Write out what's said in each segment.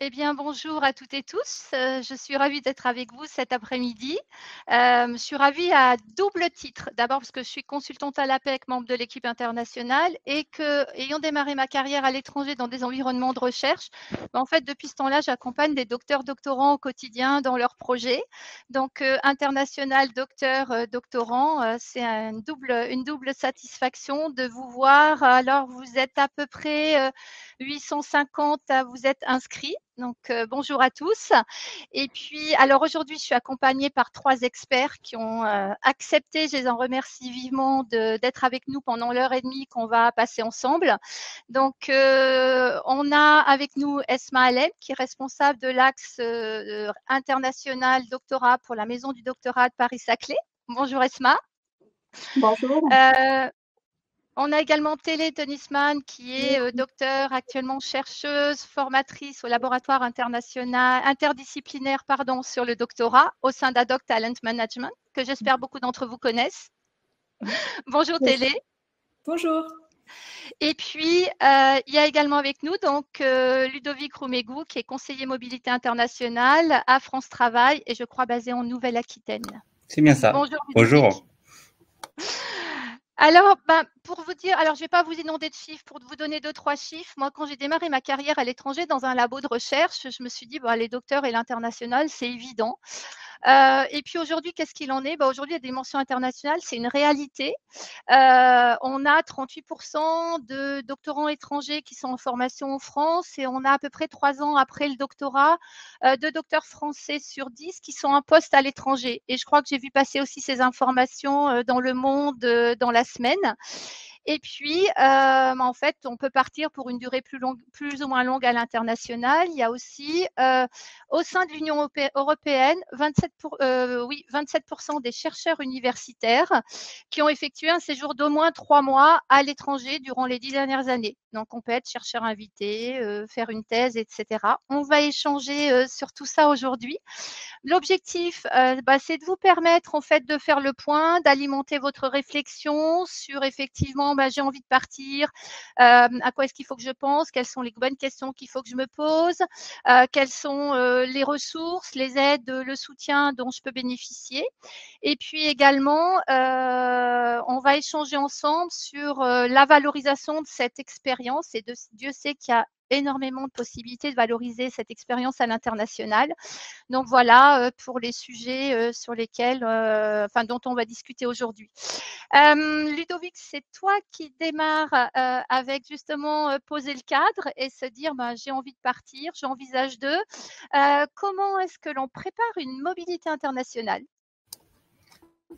Eh bien, bonjour à toutes et tous. Je suis ravie d'être avec vous cet après-midi. Je suis ravie à double titre. D'abord parce que je suis consultante à l'APEC, membre de l'équipe internationale et que, ayant démarré ma carrière à l'étranger dans des environnements de recherche, en fait, depuis ce temps-là, j'accompagne des docteurs doctorants au quotidien dans leurs projets. Donc, international, docteur, doctorant, c'est une double satisfaction de vous voir. Alors, vous êtes à peu près 850 à vous être inscrits. Donc, bonjour à tous. Et puis, alors aujourd'hui, je suis accompagnée par 3 experts qui ont accepté, je les en remercie vivement, d'être avec nous pendant l'heure et demie qu'on va passer ensemble. Donc, on a avec nous Esma Alem, qui est responsable de l'axe international doctorat pour la Maison du doctorat de Paris-Saclay. Bonjour Esma. Bonjour. Euh, on a également Télé Denisman, qui est docteur, actuellement chercheuse, formatrice au laboratoire international, interdisciplinaire sur le doctorat au sein d'Adoc Talent Management, que j'espère beaucoup d'entre vous connaissent. Bonjour Yes. Télé. Bonjour. Et puis, il y a également avec nous donc Ludovic Roumégou, qui est conseiller mobilité internationale à France Travail et je crois basé en Nouvelle-Aquitaine. C'est bien ça. Bonjour Ludovic. Bonjour. Alors, pour vous dire, alors je ne vais pas vous inonder de chiffres, pour vous donner 2-3 chiffres. Moi, quand j'ai démarré ma carrière à l'étranger dans un labo de recherche, je me suis dit, les docteurs et l'international, c'est évident. Et puis aujourd'hui, qu'est-ce qu'il en est? Aujourd'hui, la dimension internationale, c'est une réalité. On a 38% de doctorants étrangers qui sont en formation en France et on a à peu près 3 ans après le doctorat, 2 docteurs français sur 10 qui sont en poste à l'étranger. Et je crois que j'ai vu passer aussi ces informations dans Le Monde dans la semaine. Et puis, en fait, on peut partir pour une durée plus ou moins longue à l'international. Il y a aussi, au sein de l'Union européenne, 27% des chercheurs universitaires qui ont effectué un séjour d'au moins 3 mois à l'étranger durant les 10 dernières années. Donc, on peut être chercheur invité, faire une thèse, etc. On va échanger sur tout ça aujourd'hui. L'objectif, c'est de vous permettre en fait de faire le point, d'alimenter votre réflexion sur effectivement, j'ai envie de partir, à quoi est-ce qu'il faut que je pense, quelles sont les bonnes questions qu'il faut que je me pose, quelles sont les ressources, les aides, le soutien dont je peux bénéficier. Et puis également, on va échanger ensemble sur la valorisation de cette expérience et Dieu sait qu'il y a énormément de possibilités de valoriser cette expérience à l'international. Donc voilà pour les sujets sur lesquels, dont on va discuter aujourd'hui. Ludovic, c'est toi qui démarre avec justement poser le cadre et se dire j'ai envie de partir, j'envisage de. Comment est-ce que l'on prépare une mobilité internationale?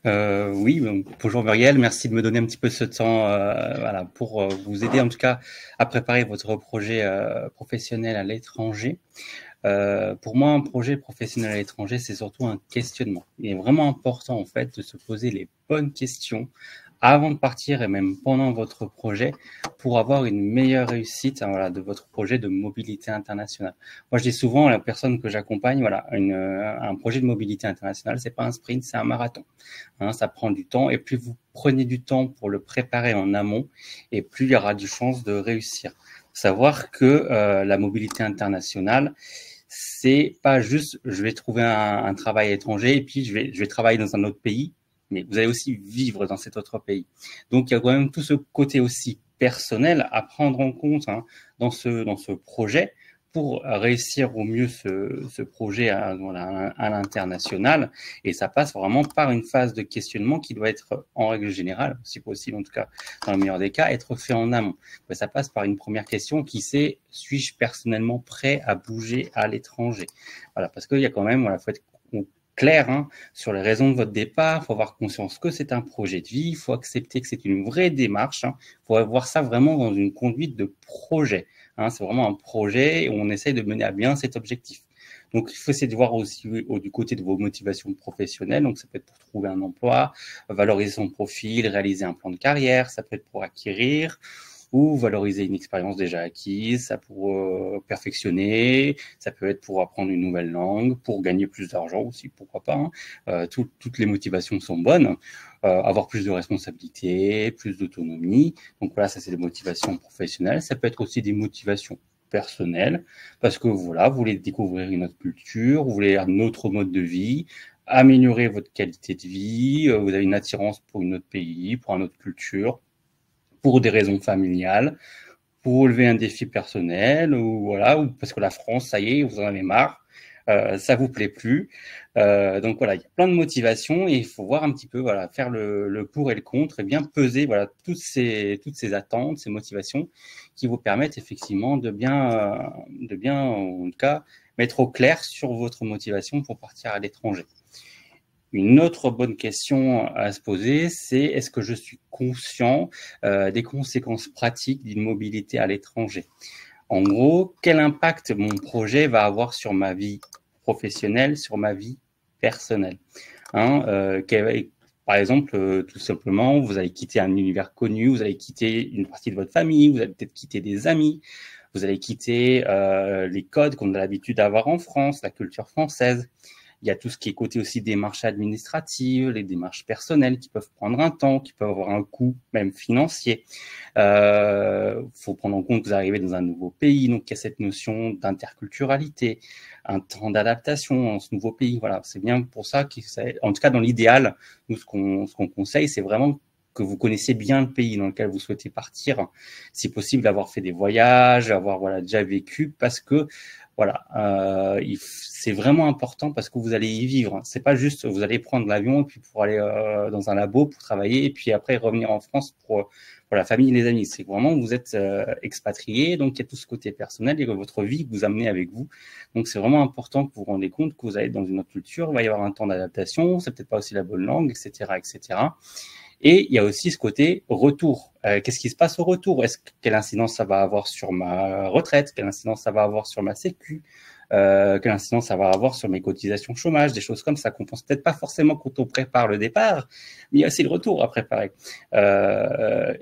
Oui, bonjour Muriel, merci de me donner un petit peu ce temps pour vous aider en tout cas à préparer votre projet professionnel à l'étranger. Pour moi, un projet professionnel à l'étranger, c'est surtout un questionnement. Il est vraiment important en fait de se poser les bonnes questions avant de partir et même pendant votre projet pour avoir une meilleure réussite de votre projet de mobilité internationale. Moi, je dis souvent à la personne que j'accompagne, un projet de mobilité internationale, c'est pas un sprint, c'est un marathon. Ça prend du temps et plus vous prenez du temps pour le préparer en amont et plus il y aura de chances de réussir. Savoir que la mobilité internationale, c'est pas juste je vais trouver un travail étranger et puis je vais travailler dans un autre pays, mais vous allez aussi vivre dans cet autre pays. Donc il y a quand même tout ce côté aussi personnel à prendre en compte dans ce projet pour réussir au mieux ce projet à l'international. Et ça passe vraiment par une phase de questionnement qui doit être, en règle générale, si possible, en tout cas, dans le meilleur des cas, être fait en amont. Ça passe par une première question qui c'est, suis-je personnellement prêt à bouger à l'étranger? Voilà, parce qu'il y a quand même, faut être clair sur les raisons de votre départ, il faut avoir conscience que c'est un projet de vie, il faut accepter que c'est une vraie démarche, il faut voir ça vraiment dans une conduite de projet. C'est vraiment un projet où on essaye de mener à bien cet objectif. Donc, il faut essayer de voir aussi du côté de vos motivations professionnelles. Donc, ça peut être pour trouver un emploi, valoriser son profil, réaliser un plan de carrière, ça peut être pour acquérir ou valoriser une expérience déjà acquise, ça pour perfectionner, ça peut être pour apprendre une nouvelle langue, pour gagner plus d'argent aussi, pourquoi pas. Toutes les motivations sont bonnes. Avoir plus de responsabilités, plus d'autonomie. Donc voilà, ça c'est des motivations professionnelles. Ça peut être aussi des motivations personnel, parce que voilà, vous voulez découvrir une autre culture, vous voulez un autre mode de vie, améliorer votre qualité de vie, vous avez une attirance pour un autre pays, pour une autre culture, pour des raisons familiales, pour relever un défi personnel, ou voilà, ou parce que la France, ça y est, vous en avez marre, ça vous plaît plus. Donc voilà, il y a plein de motivations et il faut voir un petit peu, voilà, faire le pour et le contre et bien peser, voilà, toutes ces attentes, ces motivations qui vous permettent effectivement de bien, en tout cas, mettre au clair sur votre motivation pour partir à l'étranger. Une autre bonne question à se poser, c'est est-ce que je suis conscient des conséquences pratiques d'une mobilité à l'étranger? En gros, quel impact mon projet va avoir sur ma vie professionnelle, sur ma vie personnelle, hein, par exemple, tout simplement, vous allez quitter un univers connu, vous allez quitter une partie de votre famille, vous allez peut-être quitter des amis, vous allez quitter les codes qu'on a l'habitude d'avoir en France, la culture française. Il y a tout ce qui est côté aussi démarches administratives, les démarches personnelles qui peuvent prendre un temps, qui peuvent avoir un coût même financier. Faut prendre en compte que vous arrivez dans un nouveau pays, donc il y a cette notion d'interculturalité, un temps d'adaptation dans ce nouveau pays. Voilà, c'est bien pour ça en tout cas dans l'idéal, nous ce qu'on conseille, c'est vraiment que vous connaissez bien le pays dans lequel vous souhaitez partir, si possible d'avoir fait des voyages, avoir déjà vécu, parce que voilà, c'est vraiment important parce que vous allez y vivre. C'est pas juste vous allez prendre l'avion et puis pour aller dans un labo pour travailler et puis après revenir en France pour la famille et les amis. C'est vraiment vous êtes expatrié, donc il y a tout ce côté personnel et votre vie que vous amenez avec vous. Donc c'est vraiment important que vous vous rendez compte que vous allez dans une autre culture, il va y avoir un temps d'adaptation, c'est peut-être pas aussi la bonne langue, etc., etc. Et il y a aussi ce côté retour. Qu'est-ce qui se passe au retour? Quelle incidence ça va avoir sur ma retraite? Quelle incidence ça va avoir sur ma sécu? Quelle incidence ça va avoir sur mes cotisations chômage? Des choses comme ça qu'on pense peut-être pas forcément quand on prépare le départ, mais il y a aussi le retour à préparer.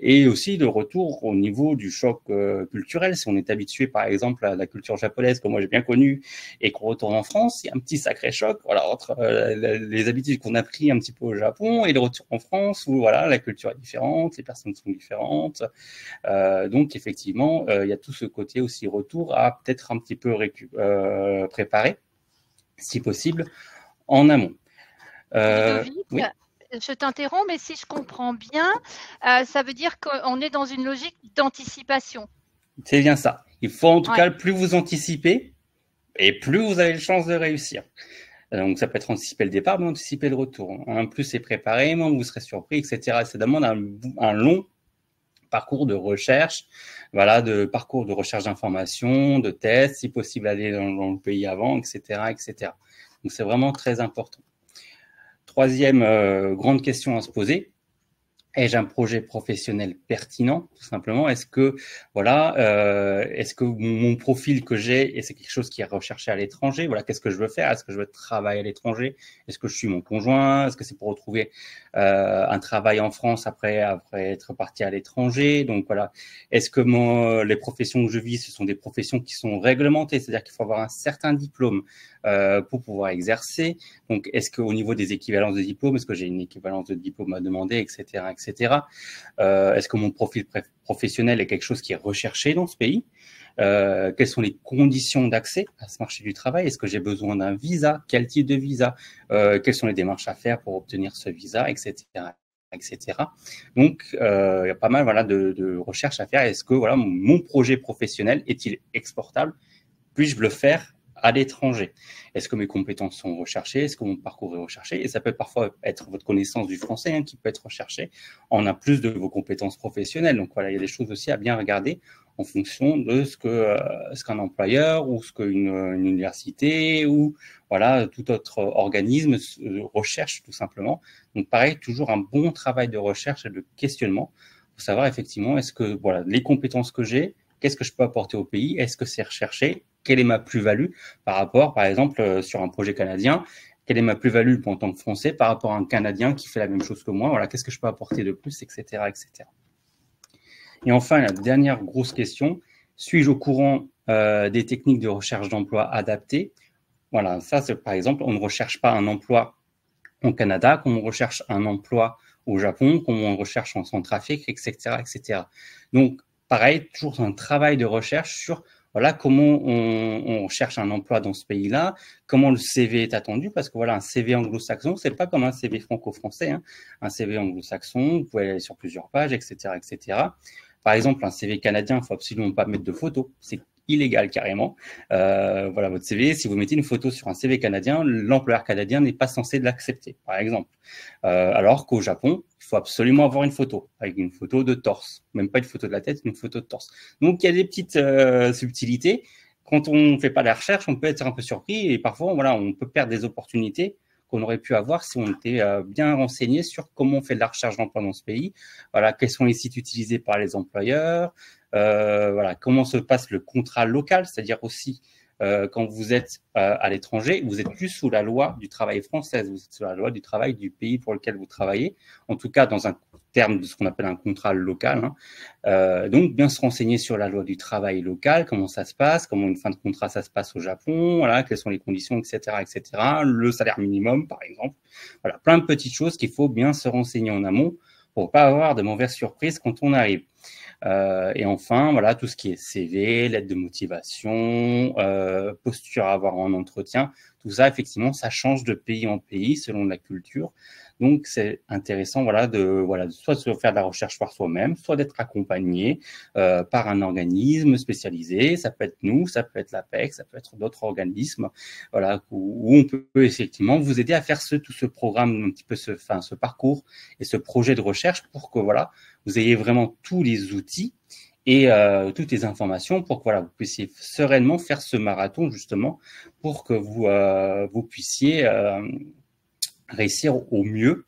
Et aussi le retour au niveau du choc culturel. Si on est habitué, par exemple, à la culture japonaise, comme moi j'ai bien connu, et qu'on retourne en France, il y a un petit sacré choc, voilà, entre les habitudes qu'on a pris un petit peu au Japon et le retour en France, où voilà, la culture est différente, les personnes sont différentes. Donc effectivement, il y a tout ce côté aussi retour à peut-être un petit peu préparer, si possible, en amont. Ludovic, oui. Je t'interromps, mais si je comprends bien, ça veut dire qu'on est dans une logique d'anticipation. C'est bien ça. Il faut en tout cas, plus vous anticipez, et plus vous avez de chances de réussir. Donc, ça peut être anticiper le départ, mais anticiper le retour. Plus c'est préparé, moins vous serez surpris, etc. Ça demande un long parcours de recherche, voilà, de parcours de recherche d'informations, de tests, si possible aller dans le pays avant, etc., etc. Donc, c'est vraiment très important. Troisième grande question à se poser, ai-je un projet professionnel pertinent, tout simplement? Est-ce que mon profil que j'ai, et c'est quelque chose qui est recherché à l'étranger, voilà, qu'est-ce que je veux faire? Est-ce que je veux travailler à l'étranger? Est-ce que je suis mon conjoint? Est-ce que c'est pour retrouver un travail en France après être parti à l'étranger? Donc voilà, est-ce que les professions que je vis, ce sont des professions qui sont réglementées, c'est-à-dire qu'il faut avoir un certain diplôme pour pouvoir exercer? Donc, est-ce qu'au niveau des équivalences de diplôme, est-ce que j'ai une équivalence de diplôme à demander, etc., etc. Est-ce que mon profil professionnel est quelque chose qui est recherché dans ce pays? Quelles sont les conditions d'accès à ce marché du travail? Est-ce que j'ai besoin d'un visa? Quel type de visa? Quelles sont les démarches à faire pour obtenir ce visa, etc., etc. Donc, il y a pas mal, voilà, de recherches à faire. Est-ce que voilà, mon projet professionnel est-il exportable? Puis-je le faire à l'étranger? Est-ce que mes compétences sont recherchées? Est-ce que mon parcours est recherché? Et ça peut parfois être votre connaissance du français qui peut être recherchée en plus de vos compétences professionnelles. Donc voilà, il y a des choses aussi à bien regarder en fonction de ce qu'un employeur ou ce qu'une université ou voilà, tout autre organisme recherche tout simplement. Donc pareil, toujours un bon travail de recherche et de questionnement pour savoir effectivement est-ce que voilà, les compétences que j'ai, qu'est-ce que je peux apporter au pays? Est-ce que c'est recherché? Quelle est ma plus-value par rapport, par exemple, sur un projet canadien? Quelle est ma plus-value en tant que Français par rapport à un Canadien qui fait la même chose que moi? Voilà, qu'est-ce que je peux apporter de plus, etc., etc. Et enfin, la dernière grosse question, suis-je au courant des techniques de recherche d'emploi adaptées? Voilà, ça, c'est par exemple, on ne recherche pas un emploi au Canada comme on recherche un emploi au Japon, comme on recherche en Centrafrique, etc., etc. Donc, pareil, toujours un travail de recherche sur voilà, comment on cherche un emploi dans ce pays-là, comment le CV est attendu, parce que voilà, un CV anglo-saxon, c'est pas comme un CV franco-français, hein. Un CV anglo-saxon, vous pouvez aller sur plusieurs pages, etc., etc. Par exemple, un CV canadien, il faut absolument pas mettre de photos. C'est illégal carrément. Voilà votre CV. Si vous mettez une photo sur un CV canadien, l'employeur canadien n'est pas censé l'accepter, par exemple. Alors qu'au Japon, il faut absolument avoir une photo, avec une photo de torse. Même pas une photo de la tête, une photo de torse. Donc, il y a des petites subtilités. Quand on ne fait pas la recherche, on peut être un peu surpris et parfois, voilà, on peut perdre des opportunités qu'on aurait pu avoir si on était bien renseigné sur comment on fait de la recherche d'emploi dans ce pays. Voilà, quels sont les sites utilisés par les employeurs, voilà, comment se passe le contrat local, c'est-à-dire aussi quand vous êtes à l'étranger, vous êtes plus sous la loi du travail française, vous êtes sous la loi du travail du pays pour lequel vous travaillez, en tout cas dans un terme de ce qu'on appelle un contrat local, hein. Donc, bien se renseigner sur la loi du travail local, comment ça se passe, comment une fin de contrat ça se passe au Japon, voilà, quelles sont les conditions, etc., etc., le salaire minimum, par exemple. Voilà, plein de petites choses qu'il faut bien se renseigner en amont pour pas avoir de mauvaises surprises quand on arrive. Et enfin, voilà, tout ce qui est CV, lettre de motivation, posture à avoir en entretien, tout ça, effectivement, ça change de pays en pays selon la culture. Donc, c'est intéressant, voilà, soit de faire de la recherche par soi-même, soit d'être accompagné par un organisme spécialisé. Ça peut être nous, ça peut être l'APEC, ça peut être d'autres organismes, voilà, où on peut effectivement vous aider à faire tout ce programme, un petit peu ce parcours et ce projet de recherche pour que, voilà, vous ayez vraiment tous les outils et toutes les informations pour que voilà, vous puissiez sereinement faire ce marathon justement pour que vous puissiez réussir au mieux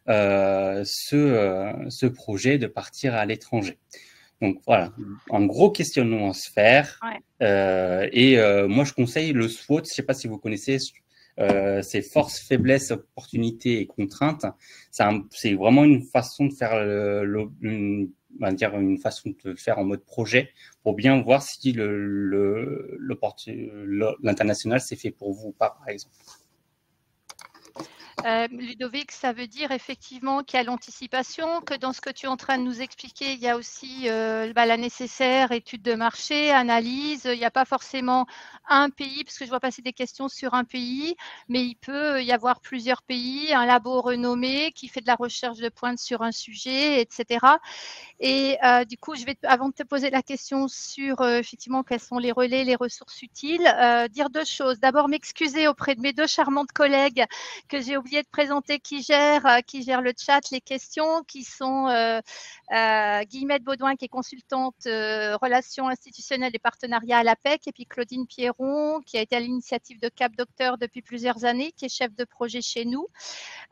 ce projet de partir à l'étranger. Donc voilà, un gros questionnement à se faire. Ouais. Et moi, je conseille le SWOT. Je ne sais pas si vous connaissez. C'est force, faiblesse, opportunité et contrainte. C'est vraiment une façon de faire on va dire une façon de faire en mode projet pour bien voir si l'international c'est fait pour vous ou pas, par exemple. Ludovic, ça veut dire effectivement qu'il y a l'anticipation, que dans ce que tu es en train de nous expliquer, il y a aussi la nécessaire étude de marché, analyse. Il n'y a pas forcément un pays, parce que je vois passer des questions sur un pays, mais il peut y avoir plusieurs pays, un labo renommé qui fait de la recherche de pointe sur un sujet, etc. Et du coup, avant de te poser la question sur effectivement quels sont les relais, les ressources utiles, dire deux choses. D'abord, m'excuser auprès de mes deux charmantes collègues que j'ai oublié de présenter qui gèrent le chat, les questions, qui sont Guillemette Baudouin, qui est consultante relations institutionnelles et partenariats à l'APEC, et puis Claudine Pierron, qui a été à l'initiative de Cap Docteur depuis plusieurs années, qui est chef de projet chez nous.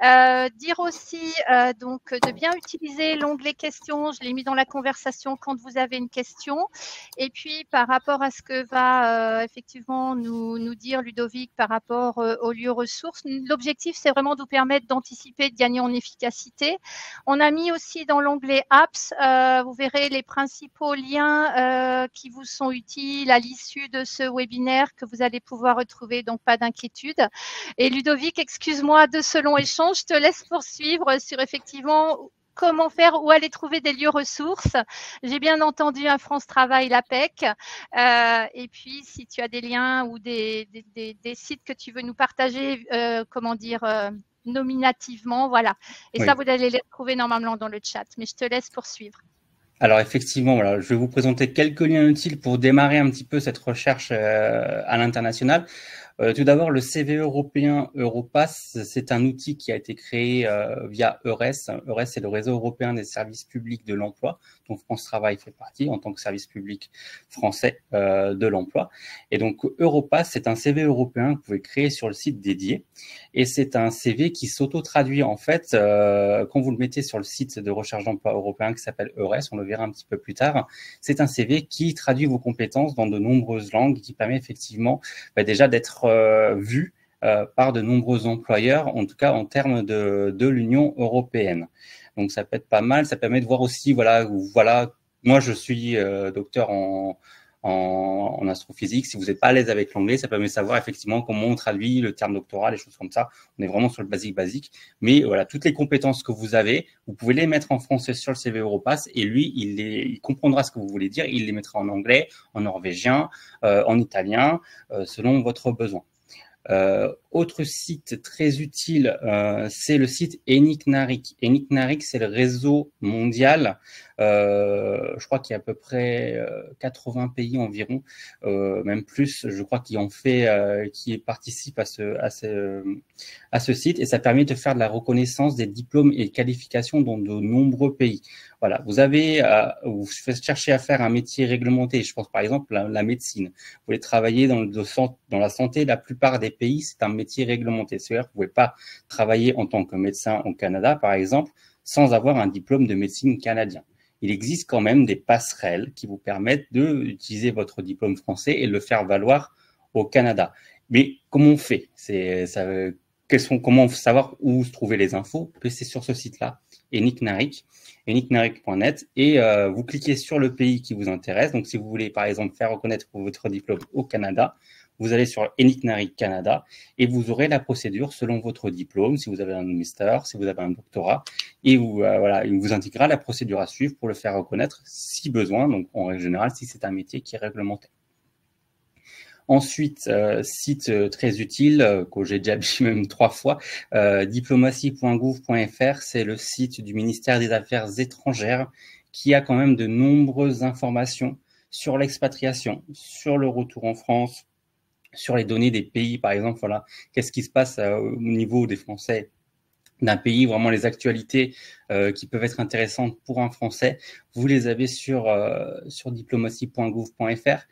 Dire aussi donc de bien utiliser l'onglet questions, je l'ai mis dans la conversation quand vous avez une question. Et puis par rapport à ce que va effectivement nous dire Ludovic par rapport aux lieux ressources, l'objectif c'est vraiment de vous permettre d'anticiper, de gagner en efficacité. On a mis aussi dans l'onglet apps, vous verrez les principaux liens qui vous sont utiles à l'issue de ce webinaire que vous allez pouvoir retrouver, donc pas d'inquiétude. Et Ludovic, excuse-moi de ce long échange, je te laisse poursuivre sur effectivement comment faire, où aller trouver des lieux ressources. J'ai bien entendu un France Travail, l'APEC. Et puis, si tu as des liens ou des sites que tu veux nous partager, nominativement, voilà. Et oui, ça, vous allez les retrouver normalement dans le chat. Mais je te laisse poursuivre. Alors effectivement, voilà, je vais vous présenter quelques liens utiles pour démarrer un petit peu cette recherche à l'international. Tout d'abord, le CV européen Europass, c'est un outil qui a été créé via EURES. EURES, c'est le réseau européen des services publics de l'emploi, dont France Travail fait partie en tant que service public français de l'emploi. Et donc, Europass, c'est un CV européen que vous pouvez créer sur le site dédié. Et c'est un CV qui s'auto-traduit en fait quand vous le mettez sur le site de recherche d'emploi européen qui s'appelle EURES, on le verra un petit peu plus tard. C'est un CV qui traduit vos compétences dans de nombreuses langues et qui permet effectivement déjà d'être vu par de nombreux employeurs, en tout cas en termes de l'Union européenne. Donc ça peut être pas mal, ça permet de voir aussi, voilà, moi je suis docteur en en astrophysique. Si vous n'êtes pas à l'aise avec l'anglais, ça permet de savoir effectivement comment on traduit le terme doctorat, les choses comme ça. On est vraiment sur le basique. Mais voilà, toutes les compétences que vous avez, vous pouvez les mettre en français sur le CV Europass et lui, il comprendra ce que vous voulez dire. Il les mettra en anglais, en norvégien, en italien, selon votre besoin. Autre site très utile, c'est le site Eniknarik. Eniknarik, c'est le réseau mondial. Je crois qu'il y a à peu près 80 pays environ, même plus. Je crois qui participent à ce site, et ça permet de faire de la reconnaissance des diplômes et qualifications dans de nombreux pays. Voilà, vous cherchez à faire un métier réglementé. Je pense par exemple la médecine. Vous voulez travailler dans la santé. La plupart des pays, c'est un métier réglementé. C'est-à-dire que vous ne pouvez pas travailler en tant que médecin au Canada, par exemple, sans avoir un diplôme de médecine canadien. Il existe quand même des passerelles qui vous permettent d'utiliser votre diplôme français et de le faire valoir au Canada. Mais comment on fait? Comment savoir où se trouver les infos? C'est sur ce site-là, Eniknarik, eniknarik.net, et vous cliquez sur le pays qui vous intéresse. Donc, si vous voulez, par exemple, faire reconnaître votre diplôme au Canada, vous allez sur Eniknarik Canada et vous aurez la procédure selon votre diplôme, si vous avez un master, si vous avez un doctorat, et il vous indiquera la procédure à suivre pour le faire reconnaître si besoin, donc en règle générale, si c'est un métier qui est réglementé. Ensuite, site très utile, que j'ai déjà dit même 3 fois, diplomatie.gouv.fr, c'est le site du ministère des Affaires étrangères qui a quand même de nombreuses informations sur l'expatriation, sur le retour en France, sur les données des pays, par exemple, voilà, qu'est-ce qui se passe au niveau des Français d'un pays, vraiment les actualités qui peuvent être intéressantes pour un Français, vous les avez sur diplomatie.gouv.fr.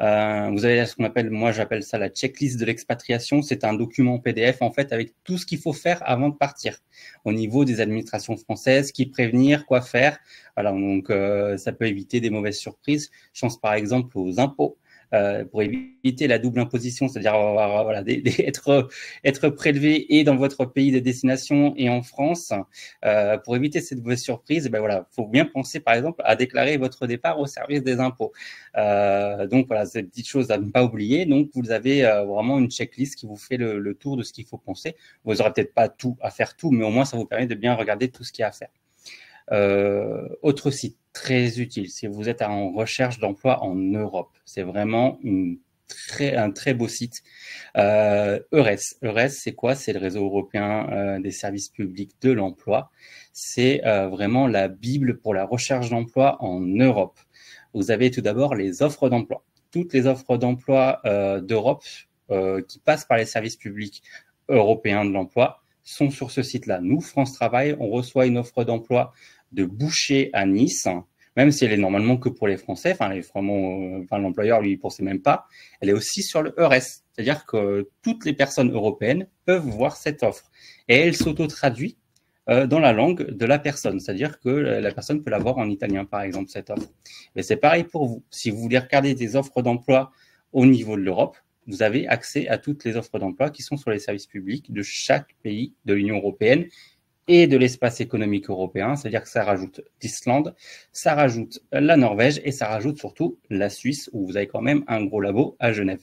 Vous avez ce qu'on appelle, moi j'appelle ça la checklist de l'expatriation. C'est un document PDF en fait avec tout ce qu'il faut faire avant de partir au niveau des administrations françaises, qui prévenir, quoi faire. Voilà, donc ça peut éviter des mauvaises surprises. Je pense par exemple aux impôts. Pour éviter la double imposition, c'est-à-dire voilà, être prélevé et dans votre pays de destination et en France, pour éviter cette mauvaise surprise, ben voilà, faut bien penser par exemple à déclarer votre départ au service des impôts. Donc voilà, c'est une petite chose à ne pas oublier. Donc vous avez vraiment une checklist qui vous fait le tour de ce qu'il faut penser. Vous n'aurez peut-être pas tout à faire tout, mais au moins ça vous permet de bien regarder tout ce qu'il y a à faire. Autre site très utile, si vous êtes en recherche d'emploi en Europe, c'est vraiment un très beau site. EURES, c'est quoi? C'est le réseau européen des services publics de l'emploi. C'est vraiment la Bible pour la recherche d'emploi en Europe. Vous avez tout d'abord les offres d'emploi. Toutes les offres d'emploi d'Europe qui passent par les services publics européens de l'emploi sont sur ce site-là. Nous, France Travail, on reçoit une offre d'emploi de boucher à Nice, même si elle est normalement que pour les Français, l'employeur, lui, il pensait même pas, elle est aussi sur le EURES, c'est-à-dire que toutes les personnes européennes peuvent voir cette offre. Et elle s'auto-traduit dans la langue de la personne, c'est-à-dire que la personne peut la voir en italien, par exemple, cette offre. Mais c'est pareil pour vous. Si vous voulez regarder des offres d'emploi au niveau de l'Europe, vous avez accès à toutes les offres d'emploi qui sont sur les services publics de chaque pays de l'Union européenne et de l'espace économique européen, c'est-à-dire que ça rajoute l'Islande, ça rajoute la Norvège et ça rajoute surtout la Suisse, où vous avez quand même un gros labo à Genève.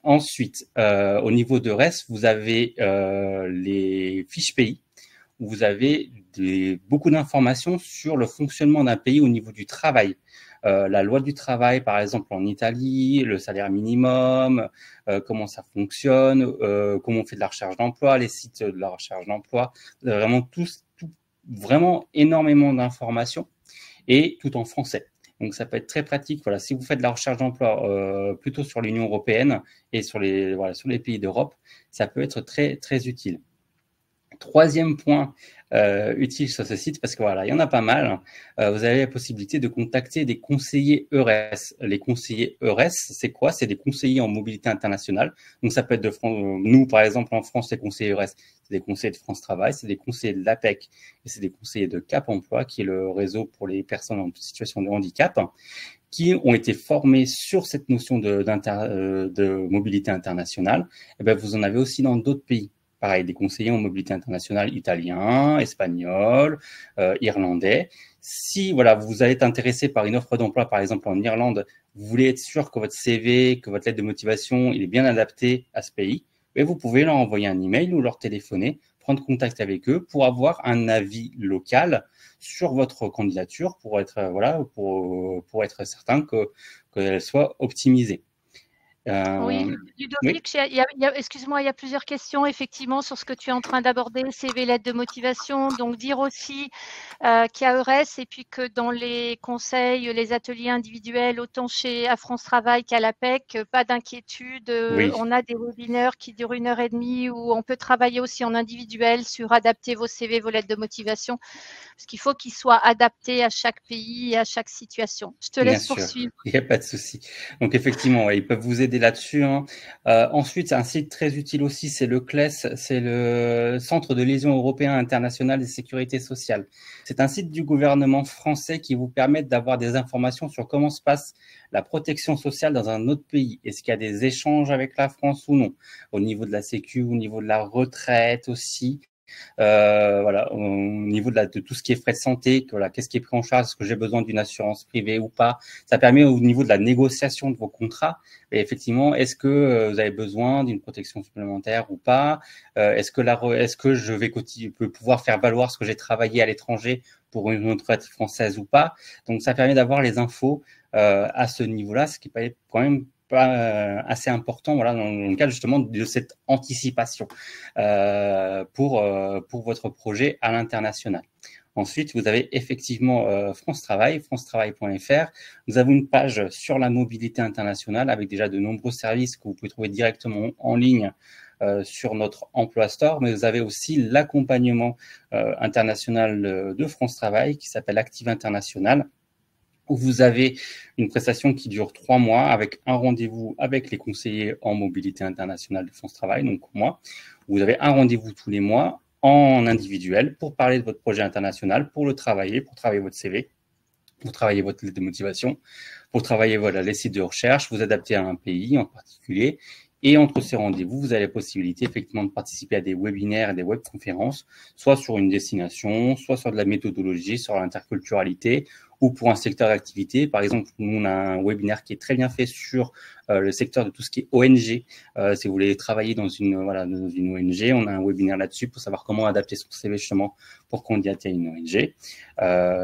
Ensuite, au niveau de RES, vous avez les fiches pays, où vous avez beaucoup d'informations sur le fonctionnement d'un pays au niveau du travail. La loi du travail, par exemple en Italie, le salaire minimum, comment ça fonctionne, comment on fait de la recherche d'emploi, les sites de la recherche d'emploi, vraiment vraiment énormément d'informations et tout en français. Donc ça peut être très pratique. Voilà, si vous faites de la recherche d'emploi plutôt sur l'Union européenne et sur les pays d'Europe, ça peut être très très utile. Troisième point utile sur ce site, parce que voilà, il y en a pas mal. Vous avez la possibilité de contacter des conseillers EURES. Les conseillers EURES, c'est quoi? C'est des conseillers en mobilité internationale. Donc ça peut être nous, par exemple, en France, les conseillers EURES, c'est des conseillers de France Travail, c'est des conseillers de l'APEC et c'est des conseillers de Cap Emploi, qui est le réseau pour les personnes en situation de handicap, qui ont été formés sur cette notion de mobilité internationale. Et ben, vous en avez aussi dans d'autres pays. pareil, des conseillers en mobilité internationale italiens, espagnols, irlandais. Si voilà, vous allez être intéressé par une offre d'emploi, par exemple en Irlande, vous voulez être sûr que votre CV, que votre lettre de motivation, il est bien adapté à ce pays, et vous pouvez leur envoyer un email ou leur téléphoner, prendre contact avec eux pour avoir un avis local sur votre candidature pour être voilà pour être certain qu'elle soit optimisée. Oui, Oui. Ludovic, excuse-moi, il y a plusieurs questions effectivement sur ce que tu es en train d'aborder, CV, lettre de motivation. Donc, dire aussi qu'il y a EURES et puis que dans les conseils, les ateliers individuels, autant à France Travail qu'à l'APEC, pas d'inquiétude. Oui. On a des webinaires qui durent 1h30 où on peut travailler aussi en individuel sur adapter vos CV, vos lettres de motivation, parce qu'il faut qu'ils soient adaptés à chaque pays et à chaque situation. Je te laisse poursuivre. Il n'y a pas de souci. Donc effectivement, ouais, ils peuvent vous aider là-dessus. Hein. Ensuite, un site très utile aussi, c'est le CLES, c'est le Centre de liaison européen international de sécurité sociale. C'est un site du gouvernement français qui vous permet d'avoir des informations sur comment se passe la protection sociale dans un autre pays. Est-ce qu'il y a des échanges avec la France ou non? Au niveau de la sécu, au niveau de la retraite aussi. Voilà, au niveau de tout ce qui est frais de santé, voilà, qu'est-ce qui est pris en charge, est-ce que j'ai besoin d'une assurance privée ou pas. Ça permet au niveau de la négociation de vos contrats, et effectivement, est-ce que vous avez besoin d'une protection supplémentaire ou pas, est-ce que je vais pouvoir faire valoir ce que j'ai travaillé à l'étranger pour une retraite française ou pas. Donc ça permet d'avoir les infos à ce niveau-là, ce qui est quand même assez important, voilà, dans le cadre justement de cette anticipation pour votre projet à l'international. Ensuite, vous avez effectivement France Travail, francetravail.fr. Nous avons une page sur la mobilité internationale avec déjà de nombreux services que vous pouvez trouver directement en ligne sur notre Emploi Store, mais vous avez aussi l'accompagnement international de France Travail qui s'appelle Active International, où vous avez une prestation qui dure 3 mois avec un rendez-vous avec les conseillers en mobilité internationale de France Travail, donc moi. Vous avez un rendez-vous tous les mois en individuel pour parler de votre projet international, pour travailler votre CV, pour travailler votre lettre de motivation, pour travailler voilà, les sites de recherche, vous adapter à un pays en particulier. Et entre ces rendez-vous, vous avez la possibilité effectivement de participer à des webinaires et des webconférences, soit sur une destination, soit sur de la méthodologie, sur l'interculturalité, ou pour un secteur d'activité. Par exemple, nous, on a un webinaire qui est très bien fait sur le secteur de tout ce qui est ONG. Si vous voulez travailler dans une ONG, on a un webinaire là-dessus pour savoir comment adapter son CV justement pour candidater à une ONG.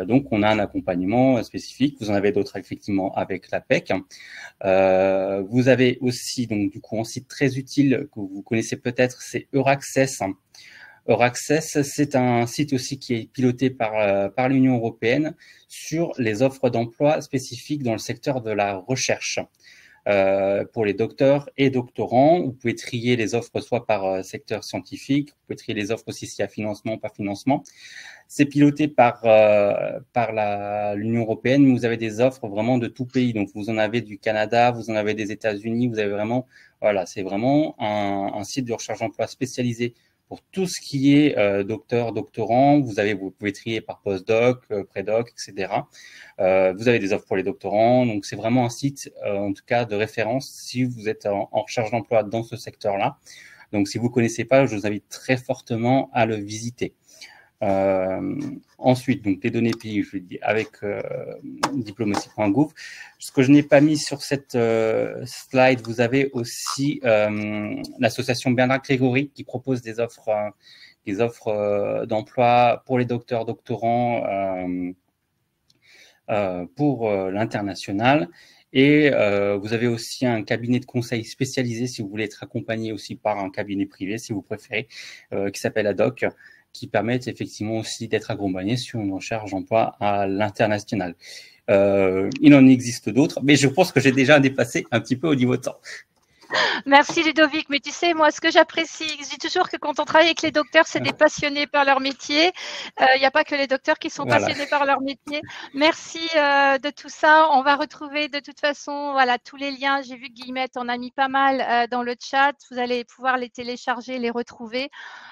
Donc, on a un accompagnement spécifique. Vous en avez d'autres effectivement avec l'APEC. Vous avez aussi, donc du coup, un site très utile que vous connaissez peut-être, c'est Euraccess. Euraccess, c'est un site aussi qui est piloté par l'Union européenne sur les offres d'emploi spécifiques dans le secteur de la recherche. Pour les docteurs et doctorants, vous pouvez trier les offres soit par secteur scientifique, vous pouvez trier les offres aussi s'il y a financement ou pas financement. C'est piloté par l'Union européenne, mais vous avez des offres vraiment de tout pays. Donc, vous en avez du Canada, vous en avez des États-Unis, vous avez vraiment, voilà, c'est vraiment un site de recherche d'emploi spécialisé pour tout ce qui est docteur, doctorant. Vous pouvez trier par postdoc, prédoc, etc. Vous avez des offres pour les doctorants. Donc, c'est vraiment un site, en tout cas, de référence si vous êtes en recherche d'emploi dans ce secteur-là. Donc, si vous ne connaissez pas, je vous invite très fortement à le visiter. Ensuite, donc les données pays, je le dis avec diplomatie.gouv. Ce que je n'ai pas mis sur cette slide, vous avez aussi l'association Bernard Grégory qui propose des offres d'emploi pour les docteurs, doctorants pour l'international. Et vous avez aussi un cabinet de conseil spécialisé si vous voulez être accompagné aussi par un cabinet privé, si vous préférez, qui s'appelle ADOC, qui permettent effectivement aussi d'être accompagnés sur une recherche d'emploi à l'international. Il en existe d'autres, mais je pense que j'ai déjà dépassé un petit peu au niveau de temps. Merci Ludovic, mais tu sais, moi, ce que j'apprécie, je dis toujours que quand on travaille avec les docteurs, c'est des passionnés par leur métier. Il n'y a pas que les docteurs qui sont passionnés par leur métier. Merci de tout ça. On va retrouver de toute façon voilà, tous les liens. J'ai vu que Guillemette en a mis pas mal dans le chat. Vous allez pouvoir les télécharger, les retrouver.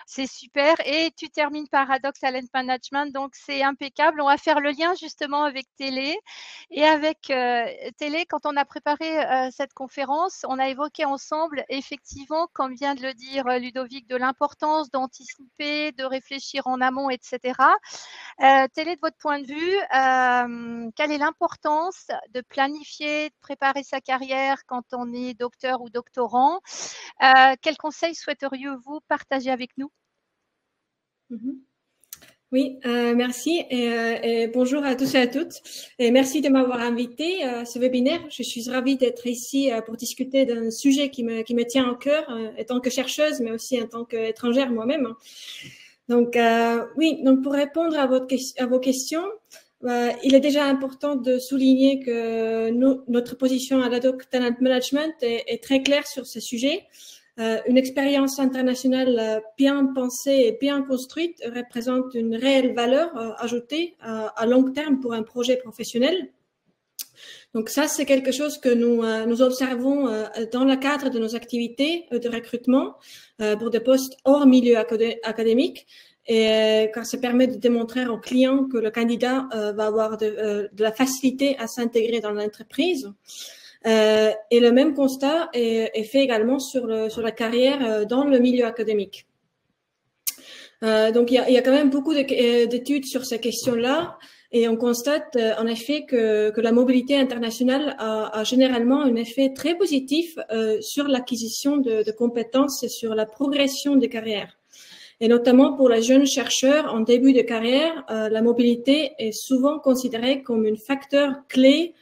C'est super. Et tu termines par Adoc Talent Management, donc c'est impeccable. On va faire le lien justement avec Télé. Et avec Télé, quand on a préparé cette conférence, on a évoqué évoqué ensemble, effectivement, comme vient de le dire Ludovic, de l'importance d'anticiper, de réfléchir en amont, etc. Quel est de votre point de vue, quelle est l'importance de planifier, de préparer sa carrière quand on est docteur ou doctorant? Quels conseils souhaiteriez-vous partager avec nous? Oui, merci et bonjour à tous et à toutes. Et merci de m'avoir invité à ce webinaire. Je suis ravie d'être ici pour discuter d'un sujet qui me tient au cœur, en tant que chercheuse, mais aussi en tant qu'étrangère moi-même. Donc, oui, donc pour répondre à vos questions, il est déjà important de souligner que notre position à l'Ad-Hoc Talent Management est très claire sur ce sujet. Une expérience internationale bien pensée et bien construite représente une réelle valeur ajoutée à long terme pour un projet professionnel. Donc ça, c'est quelque chose que nous observons dans le cadre de nos activités de recrutement pour des postes hors milieu académique, et car ça permet de démontrer aux clients que le candidat va avoir de la facilité à s'intégrer dans l'entreprise. Et le même constat est fait également sur la carrière dans le milieu académique. Donc, il y a quand même beaucoup d'études sur ces questions-là, et on constate en effet que la mobilité internationale a généralement un effet très positif sur l'acquisition de compétences et sur la progression des carrières. Et notamment pour les jeunes chercheurs en début de carrière, la mobilité est souvent considérée comme un facteur clé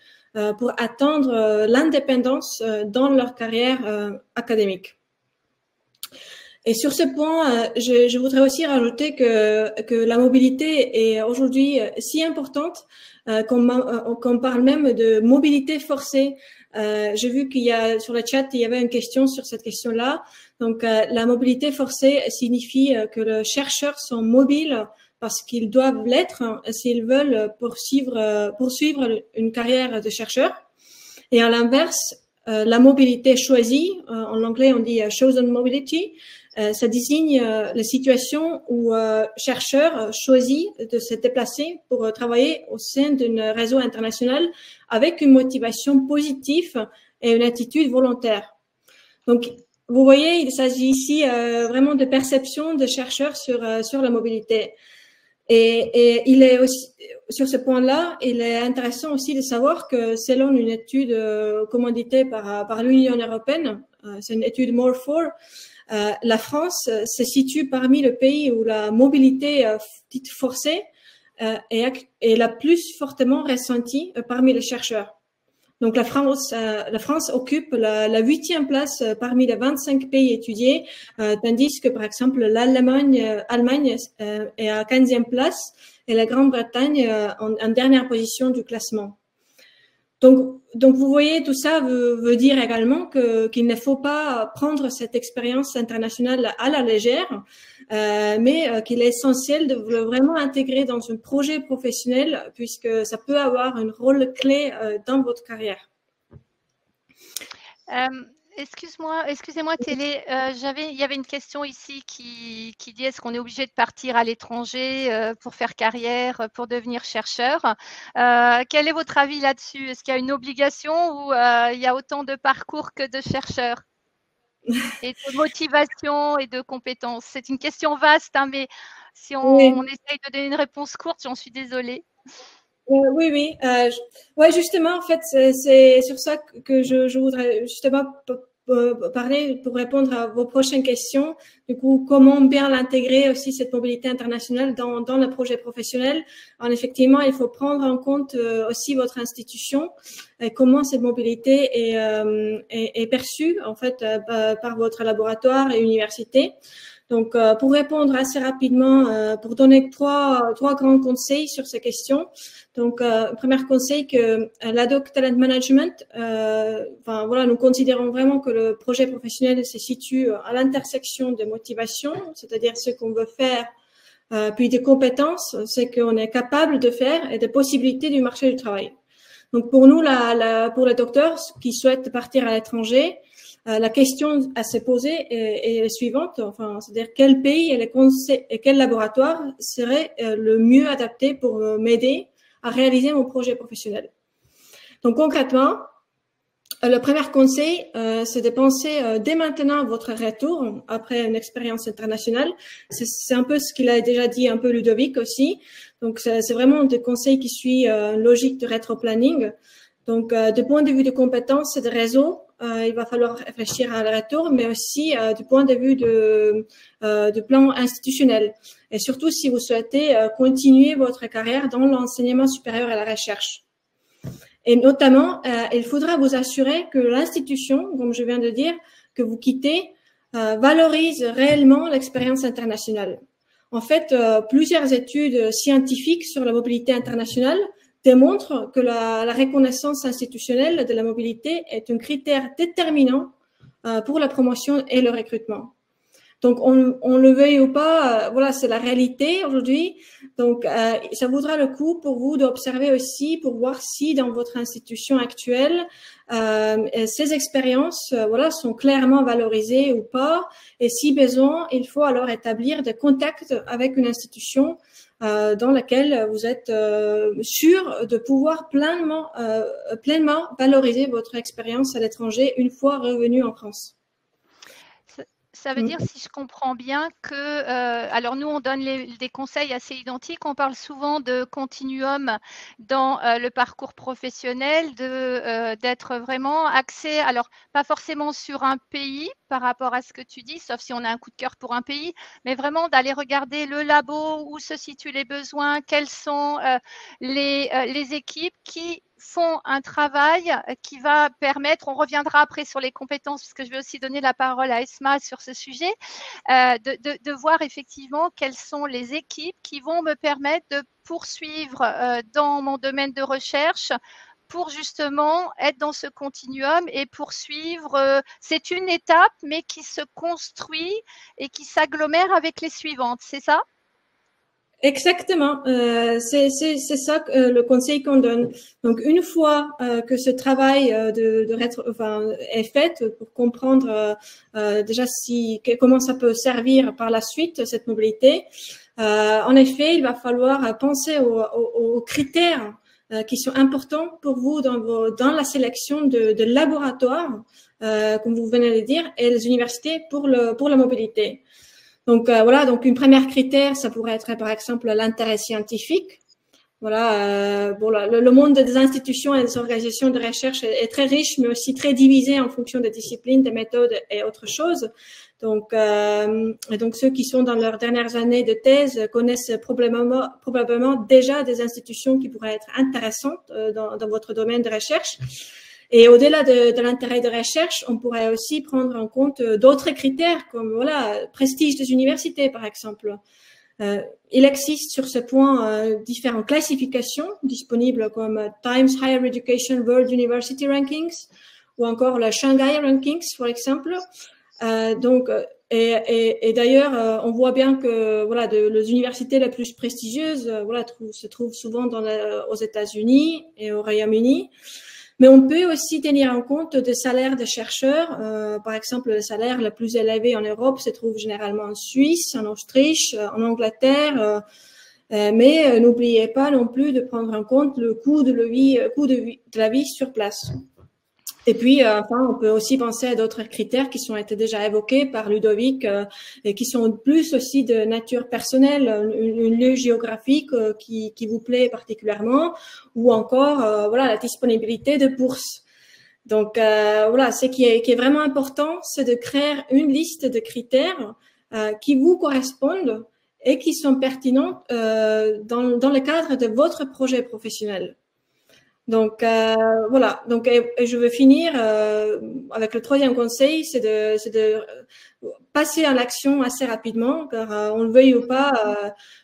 pour atteindre l'indépendance dans leur carrière académique. Et sur ce point, je voudrais aussi rajouter que la mobilité est aujourd'hui si importante qu'on parle même de mobilité forcée. J'ai vu qu'il y a sur le chat, il y avait une question sur cette question-là. Donc, la mobilité forcée signifie que les chercheurs sont mobiles parce qu'ils doivent l'être s'ils veulent poursuivre une carrière de chercheur. Et à l'inverse, la mobilité choisie, en anglais on dit chosen mobility, ça désigne la situation où chercheur choisit de se déplacer pour travailler au sein d'un réseau international avec une motivation positive et une attitude volontaire. Donc, vous voyez, il s'agit ici vraiment de perception de chercheurs sur la mobilité. Et il est aussi, sur ce point-là, il est intéressant aussi de savoir que selon une étude commanditée par l'Union européenne, c'est une étude More4, la France se situe parmi les pays où la mobilité dite forcée est la plus fortement ressentie parmi les chercheurs. Donc la France occupe la 8e place parmi les 25 pays étudiés, tandis que par exemple l'Allemagne est à 15e place et la Grande-Bretagne en dernière position du classement. Donc vous voyez, tout ça veut dire également qu'il ne faut pas prendre cette expérience internationale à la légère, mais qu'il est essentiel de vraiment intégrer dans un projet professionnel puisque ça peut avoir un rôle clé dans votre carrière. Excusez-moi Télé, il y avait une question ici qui dit est-ce qu'on est obligé de partir à l'étranger pour faire carrière, pour devenir chercheur? Quel est votre avis là-dessus? Est-ce qu'il y a une obligation ou il y a autant de parcours que de chercheurs et de motivation et de compétences? C'est une question vaste, hein, mais si on essaye de donner une réponse courte, j'en suis désolée. Oui. Ouais, justement, en fait, c'est sur ça que je voudrais justement parler pour répondre à vos prochaines questions. Du coup, comment bien l'intégrer aussi, cette mobilité internationale dans le projet professionnel. Alors, effectivement, il faut prendre en compte aussi votre institution et comment cette mobilité est perçue, en fait, par votre laboratoire et université. Donc, pour répondre assez rapidement, pour donner trois grands conseils sur ces questions. Donc, premier conseil que l'Ad-Hoc Talent Management, nous considérons vraiment que le projet professionnel se situe à l'intersection des motivations, c'est-à-dire ce qu'on veut faire, puis des compétences, ce qu'on est capable de faire et des possibilités du marché du travail. Donc, pour nous, pour les docteurs qui souhaitent partir à l'étranger, la question à se poser est la suivante, c'est-à-dire quel pays et quel laboratoire serait le mieux adapté pour m'aider à réaliser mon projet professionnel. Donc concrètement, Le premier conseil, c'est de penser dès maintenant à votre retour après une expérience internationale. C'est un peu ce qu'il a déjà dit un peu Ludovic aussi. Donc, c'est vraiment des conseils qui suivent une logique de rétro-planning. Donc, du point de vue de compétences et de réseau, il va falloir réfléchir à le retour, mais aussi du point de vue de plan institutionnel. Et surtout, si vous souhaitez continuer votre carrière dans l'enseignement supérieur et la recherche. Et notamment, il faudra vous assurer que l'institution, comme je viens de dire, que vous quittez, valorise réellement l'expérience internationale. En fait, plusieurs études scientifiques sur la mobilité internationale démontrent que la reconnaissance institutionnelle de la mobilité est un critère déterminant pour la promotion et le recrutement. Donc, on le veuille ou pas, voilà, c'est la réalité aujourd'hui. Donc, ça vaudra le coup pour vous d'observer aussi pour voir si dans votre institution actuelle, ces expériences, voilà, sont clairement valorisées ou pas. Et si besoin, il faut alors établir des contacts avec une institution dans laquelle vous êtes sûr de pouvoir pleinement valoriser votre expérience à l'étranger une fois revenu en France. Ça veut dire, si je comprends bien, que, alors nous, on donne des conseils assez identiques. On parle souvent de continuum dans le parcours professionnel, d'être vraiment axé, alors pas forcément sur un pays par rapport à ce que tu dis, sauf si on a un coup de cœur pour un pays, mais vraiment d'aller regarder le labo, où se situent les besoins, quelles sont les équipes qui font un travail qui va permettre, on reviendra après sur les compétences, parce que je vais aussi donner la parole à Esma sur ce sujet, de voir effectivement quelles sont les équipes qui vont me permettre de poursuivre dans mon domaine de recherche pour justement être dans ce continuum et poursuivre. C'est une étape, mais qui se construit et qui s'agglomère avec les suivantes, c'est ça ? Exactement, c'est ça le conseil qu'on donne. Donc une fois que ce travail est fait pour comprendre déjà comment ça peut servir par la suite cette mobilité, en effet, il va falloir penser aux critères qui sont importants pour vous dans la sélection de laboratoires, comme vous venez de dire, et les universités pour la mobilité. Donc voilà, donc une première critère, ça pourrait être par exemple l'intérêt scientifique. Voilà, bon, le monde des institutions et des organisations de recherche est très riche, mais aussi très divisé en fonction des disciplines, des méthodes et autres choses. Donc ceux qui sont dans leurs dernières années de thèse connaissent probablement déjà des institutions qui pourraient être intéressantes dans votre domaine de recherche. Et au-delà de l'intérêt de recherche, on pourrait aussi prendre en compte d'autres critères comme voilà prestige des universités par exemple. Il existe sur ce point différentes classifications disponibles comme Times Higher Education World University Rankings ou encore le Shanghai Rankings par exemple. Et d'ailleurs, on voit bien que voilà les universités les plus prestigieuses voilà se trouvent souvent aux États-Unis et au Royaume-Uni. Mais on peut aussi tenir en compte des salaires des chercheurs. Par exemple, le salaire le plus élevé en Europe se trouve généralement en Suisse, en Autriche, en Angleterre. Mais n'oubliez pas non plus de prendre en compte le coût de la vie sur place. Et puis, enfin, on peut aussi penser à d'autres critères qui ont été déjà évoqués par Ludovic et qui sont plus aussi de nature personnelle, un lieu géographique qui vous plaît particulièrement, ou encore voilà la disponibilité de bourses. Donc voilà, ce qui est vraiment important, c'est de créer une liste de critères qui vous correspondent et qui sont pertinents dans le cadre de votre projet professionnel. Donc voilà. Donc et je veux finir avec le troisième conseil, c'est de passer à l'action assez rapidement, car on le veuille ou pas,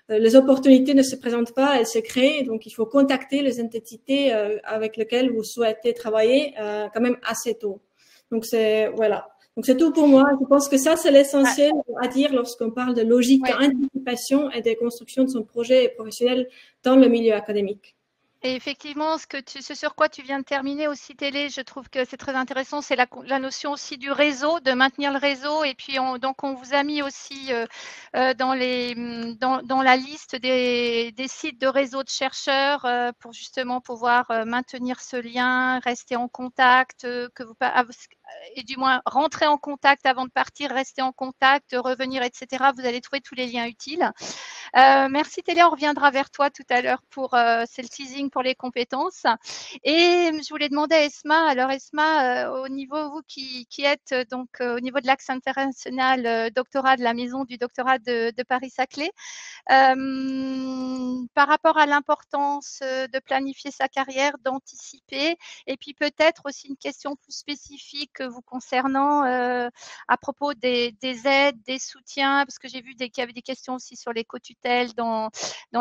les opportunités ne se présentent pas, elles se créent. Donc il faut contacter les entités avec lesquelles vous souhaitez travailler quand même assez tôt. Donc voilà. Donc c'est tout pour moi. Je pense que ça c'est l'essentiel à dire lorsqu'on parle de logique d'anticipation et de construction de son projet professionnel dans le milieu académique. Et effectivement, ce sur quoi tu viens de terminer aussi, Télé, je trouve que c'est très intéressant, c'est la notion aussi du réseau, de maintenir le réseau. Et puis, donc, on vous a mis aussi dans la liste des sites de réseau de chercheurs pour justement pouvoir maintenir ce lien, rester en contact, et du moins rentrer en contact avant de partir, rester en contact, revenir, etc. Vous allez trouver tous les liens utiles. Merci Télé, on reviendra vers toi tout à l'heure pour c'est le teasing pour les compétences. Et je voulais demander à Esma, alors Esma, au niveau, vous qui êtes donc au niveau de l'axe international doctorat de la maison du doctorat de Paris-Saclay, par rapport à l'importance de planifier sa carrière, d'anticiper, et puis peut-être aussi une question plus spécifique vous concernant à propos des aides, des soutiens, parce que j'ai vu qu'il y avait des questions aussi sur les co-tutelles dans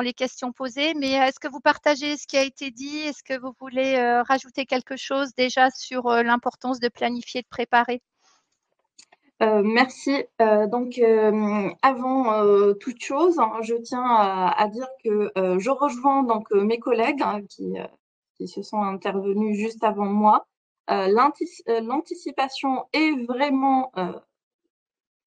les questions posées, mais est-ce que vous partagez ce qui a été dit? Est-ce que vous voulez rajouter quelque chose déjà sur l'importance de planifier, de préparer? Merci. Avant toute chose, je tiens à dire que je rejoins donc mes collègues qui se sont intervenus juste avant moi. L'anticipation est vraiment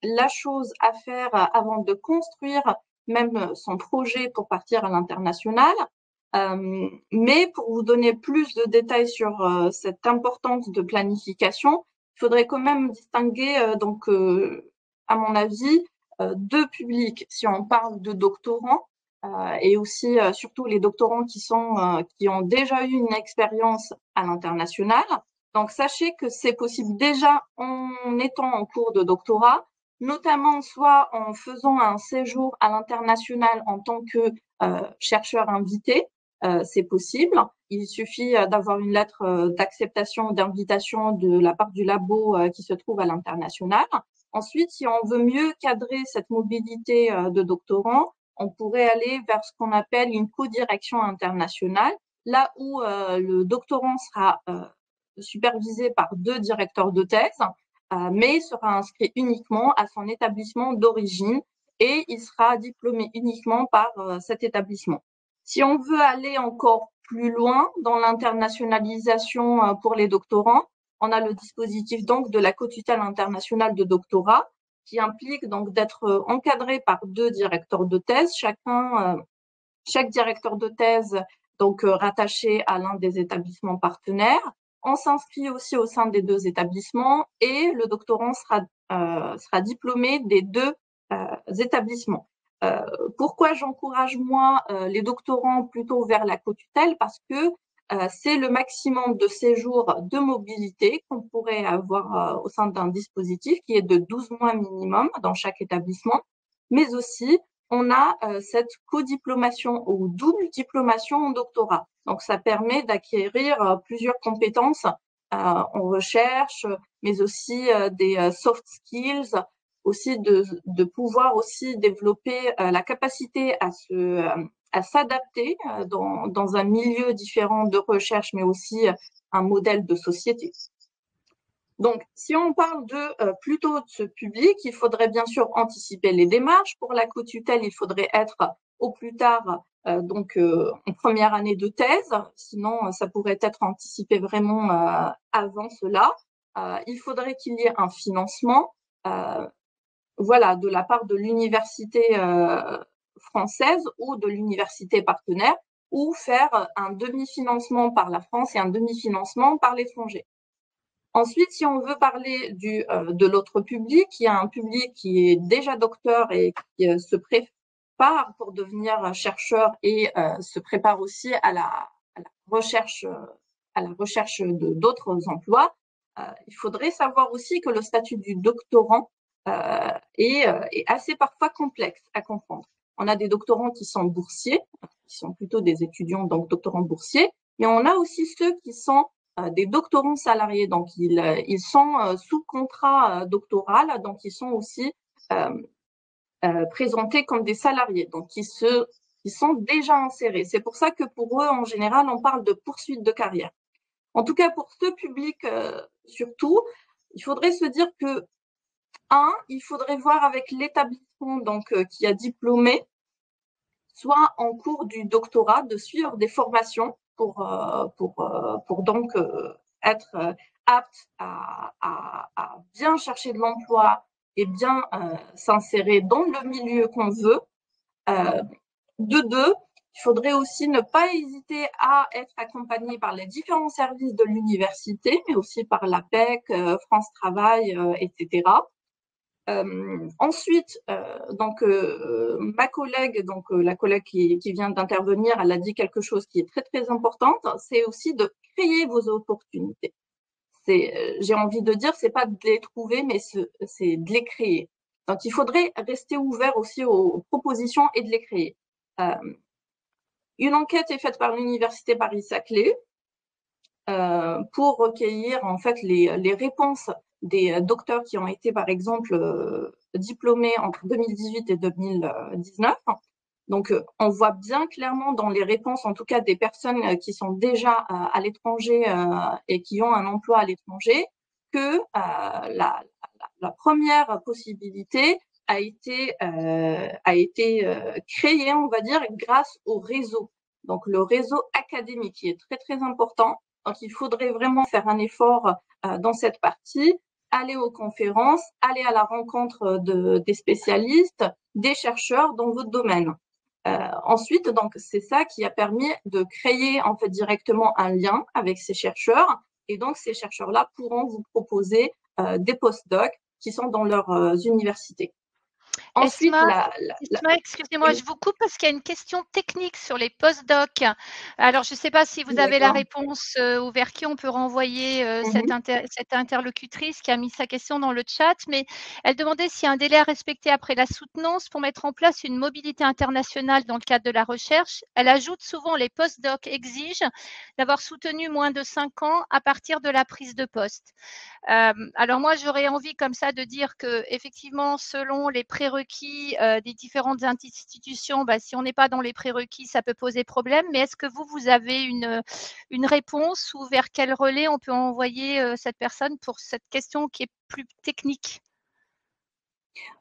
la chose à faire avant de construire même son projet pour partir à l'international. Mais pour vous donner plus de détails sur cette importance de planification, il faudrait quand même distinguer, à mon avis, deux publics. Si on parle de doctorants, et aussi surtout les doctorants qui ont déjà eu une expérience à l'international. Donc, sachez que c'est possible déjà en étant en cours de doctorat, notamment soit en faisant un séjour à l'international en tant que chercheur invité, c'est possible. Il suffit d'avoir une lettre d'acceptation d'invitation de la part du labo qui se trouve à l'international. Ensuite, si on veut mieux cadrer cette mobilité de doctorants, on pourrait aller vers ce qu'on appelle une codirection internationale, là où le doctorant sera supervisé par 2 directeurs de thèse, mais sera inscrit uniquement à son établissement d'origine et il sera diplômé uniquement par cet établissement. Si on veut aller encore plus loin dans l'internationalisation pour les doctorants, on a le dispositif donc de la co-tutelle internationale de doctorat qui implique donc d'être encadré par 2 directeurs de thèse, chaque directeur de thèse donc rattaché à l'un des établissements partenaires. On s'inscrit aussi au sein des 2 établissements et le doctorant sera diplômé des 2 établissements. Pourquoi j'encourage moi les doctorants plutôt vers la co-tutelle? Parce que c'est le maximum de séjours de mobilité qu'on pourrait avoir au sein d'un dispositif qui est de 12 mois minimum dans chaque établissement, mais aussi on a cette codiplomation ou double diplomation en doctorat. Donc, ça permet d'acquérir plusieurs compétences en recherche, mais aussi des soft skills, aussi de pouvoir aussi développer la capacité à s'adapter dans un milieu différent de recherche, mais aussi un modèle de société. Donc, si on parle plutôt de ce public, il faudrait bien sûr anticiper les démarches. Pour la co-tutelle, il faudrait être au plus tard en première année de thèse. Sinon, ça pourrait être anticipé vraiment avant cela. Il faudrait qu'il y ait un financement, de la part de l'université française ou de l'université partenaire, ou faire un demi-financement par la France et un demi-financement par l'étranger. Ensuite, si on veut parler de l'autre public, il y a un public qui est déjà docteur et qui se prépare pour devenir chercheur et se prépare aussi à la recherche d'autres emplois. Il faudrait savoir aussi que le statut du doctorant est assez parfois complexe à comprendre. On a des doctorants qui sont boursiers, qui sont plutôt des étudiants, donc doctorants boursiers, mais on a aussi ceux qui sont des doctorants salariés, donc ils sont sous contrat doctoral, donc ils sont aussi présentés comme des salariés, donc ils sont déjà insérés. C'est pour ça que pour eux, en général, on parle de poursuite de carrière. En tout cas, pour ce public surtout, il faudrait se dire que il faudrait voir avec l'établissement qui a diplômé, soit en cours du doctorat, de suivre des formations pour donc être apte à bien chercher de l'emploi et bien s'insérer dans le milieu qu'on veut. De deux, il faudrait aussi ne pas hésiter à être accompagné par les différents services de l'université, mais aussi par l'APEC, France Travail, etc. Ensuite, ma collègue, la collègue qui vient d'intervenir, elle a dit quelque chose qui est très très importante, c'est aussi de créer vos opportunités. J'ai envie de dire, c'est pas de les trouver, mais c'est de les créer. Donc, il faudrait rester ouvert aussi aux propositions et de les créer. Une enquête est faite par l'Université Paris-Saclay pour recueillir en fait les réponses des docteurs qui ont été, par exemple, diplômés entre 2018 et 2019. Donc, on voit bien clairement dans les réponses, en tout cas des personnes qui sont déjà à l'étranger et qui ont un emploi à l'étranger, que la première possibilité a été créée, on va dire, grâce au réseau. Donc, le réseau académique qui est très, très important. Donc, il faudrait vraiment faire un effort dans cette partie, aller aux conférences, aller à la rencontre des spécialistes, des chercheurs dans votre domaine. Ensuite, donc, c'est ça qui a permis de créer en fait directement un lien avec ces chercheurs. Et donc, ces chercheurs-là pourront vous proposer des postdocs qui sont dans leurs universités. Ensuite, Esma, excusez-moi, je vous coupe parce qu'il y a une question technique sur les postdocs. Alors, je ne sais pas si vous avez la réponse ou vers qui on peut renvoyer cette interlocutrice qui a mis sa question dans le chat, mais elle demandait s'il y a un délai à respecter après la soutenance pour mettre en place une mobilité internationale dans le cadre de la recherche. Elle ajoute souvent les postdocs exigent d'avoir soutenu moins de 5 ans à partir de la prise de poste. Alors moi, j'aurais envie comme ça de dire que effectivement, selon les prérequis des différentes institutions, si on n'est pas dans les prérequis, ça peut poser problème. Mais est-ce que vous avez une réponse ou vers quel relais on peut envoyer cette personne pour cette question qui est plus technique?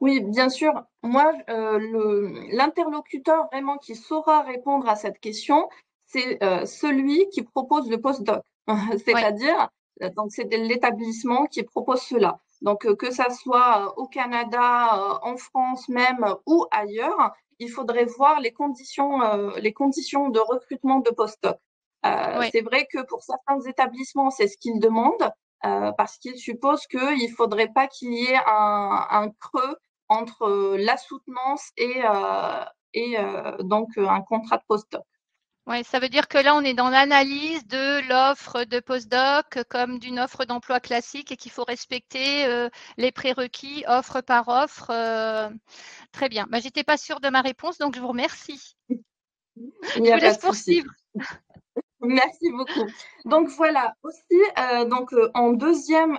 Oui, bien sûr. Moi, l'interlocuteur vraiment qui saura répondre à cette question, c'est celui qui propose le postdoc. C'est-à-dire, donc c'est l'établissement qui propose cela. Donc, que ça soit au Canada, en France même ou ailleurs, il faudrait voir les conditions de recrutement de postdoc. C'est vrai que pour certains établissements, c'est ce qu'ils demandent. Parce qu'ils supposent qu'il ne faudrait pas qu'il y ait un creux entre la soutenance et donc un contrat de postdoc. Oui, ça veut dire que là, on est dans l'analyse de l'offre de postdoc comme d'une offre d'emploi classique et qu'il faut respecter les prérequis offre par offre. Très bien. Je n'étais pas sûre de ma réponse, donc je vous remercie. Je vous laisse poursuivre. Merci beaucoup. Donc voilà, aussi en deuxième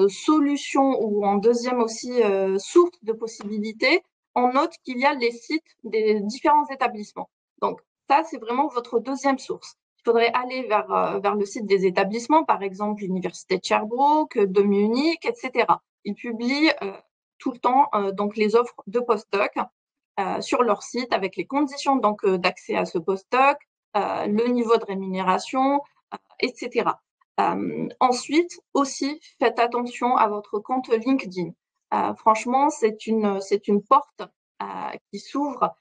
solution ou en deuxième aussi source de possibilités, on note qu'il y a les sites des différents établissements. Donc ça, c'est vraiment votre deuxième source. Il faudrait aller vers le site des établissements, par exemple l'Université de Sherbrooke, de Munich, etc. Ils publient tout le temps donc les offres de postdoc sur leur site avec les conditions donc d'accès à ce postdoc, le niveau de rémunération, etc. Ensuite, aussi, faites attention à votre compte LinkedIn. Franchement, c'est une porte qui s'ouvre,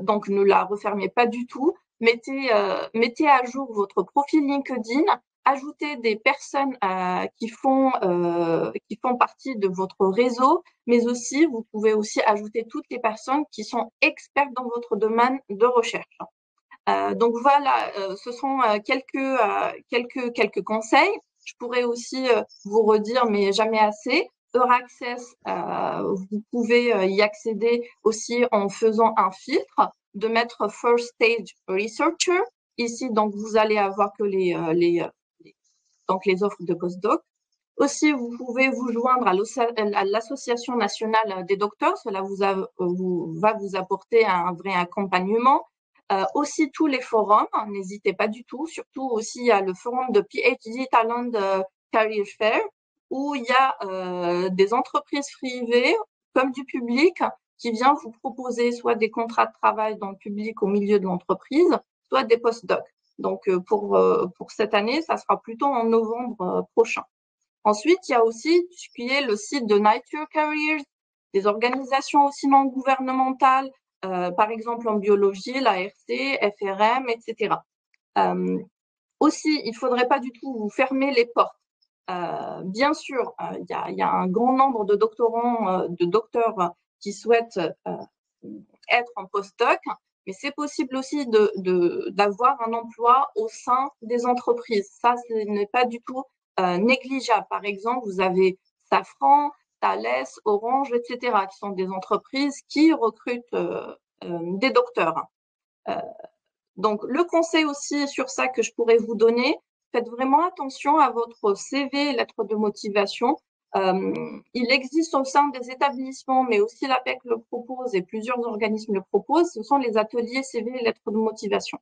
donc ne la refermez pas du tout. Mettez à jour votre profil LinkedIn, ajoutez des personnes qui font partie de votre réseau, mais aussi vous pouvez aussi ajouter toutes les personnes qui sont expertes dans votre domaine de recherche. Donc voilà, ce sont quelques conseils. Je pourrais aussi vous redire, mais jamais assez. Euraccess, vous pouvez y accéder aussi en faisant un filtre, de mettre First Stage Researcher. Ici, donc vous allez avoir que les offres de postdoc. Aussi, vous pouvez vous joindre à l'Association nationale des docteurs. Cela va vous apporter un vrai accompagnement. Aussi tous les forums, n'hésitez pas du tout. Surtout aussi, il y a le forum de PhD Talent Career Fair où il y a des entreprises privées comme du public qui vient vous proposer soit des contrats de travail dans le public au milieu de l'entreprise, soit des post-docs. Donc, pour cette année, ça sera plutôt en novembre prochain. Ensuite, il y a aussi ce qui est le site de Nature Careers, des organisations aussi non gouvernementales, par exemple en biologie, l'ARC, FRM, etc. Aussi, il ne faudrait pas du tout vous fermer les portes. Bien sûr, il y a un grand nombre de doctorants, de docteurs qui souhaitent être en postdoc, mais c'est possible aussi d'avoir un emploi au sein des entreprises. Ça, ce n'est pas du tout négligeable. Par exemple, vous avez Safran, Thales, Orange, etc., qui sont des entreprises qui recrutent des docteurs. Donc, le conseil aussi sur ça que je pourrais vous donner, faites vraiment attention à votre CV, lettre de motivation. Il existe au sein des établissements, mais aussi l'APEC le propose et plusieurs organismes le proposent, ce sont les ateliers CV et lettres de motivation.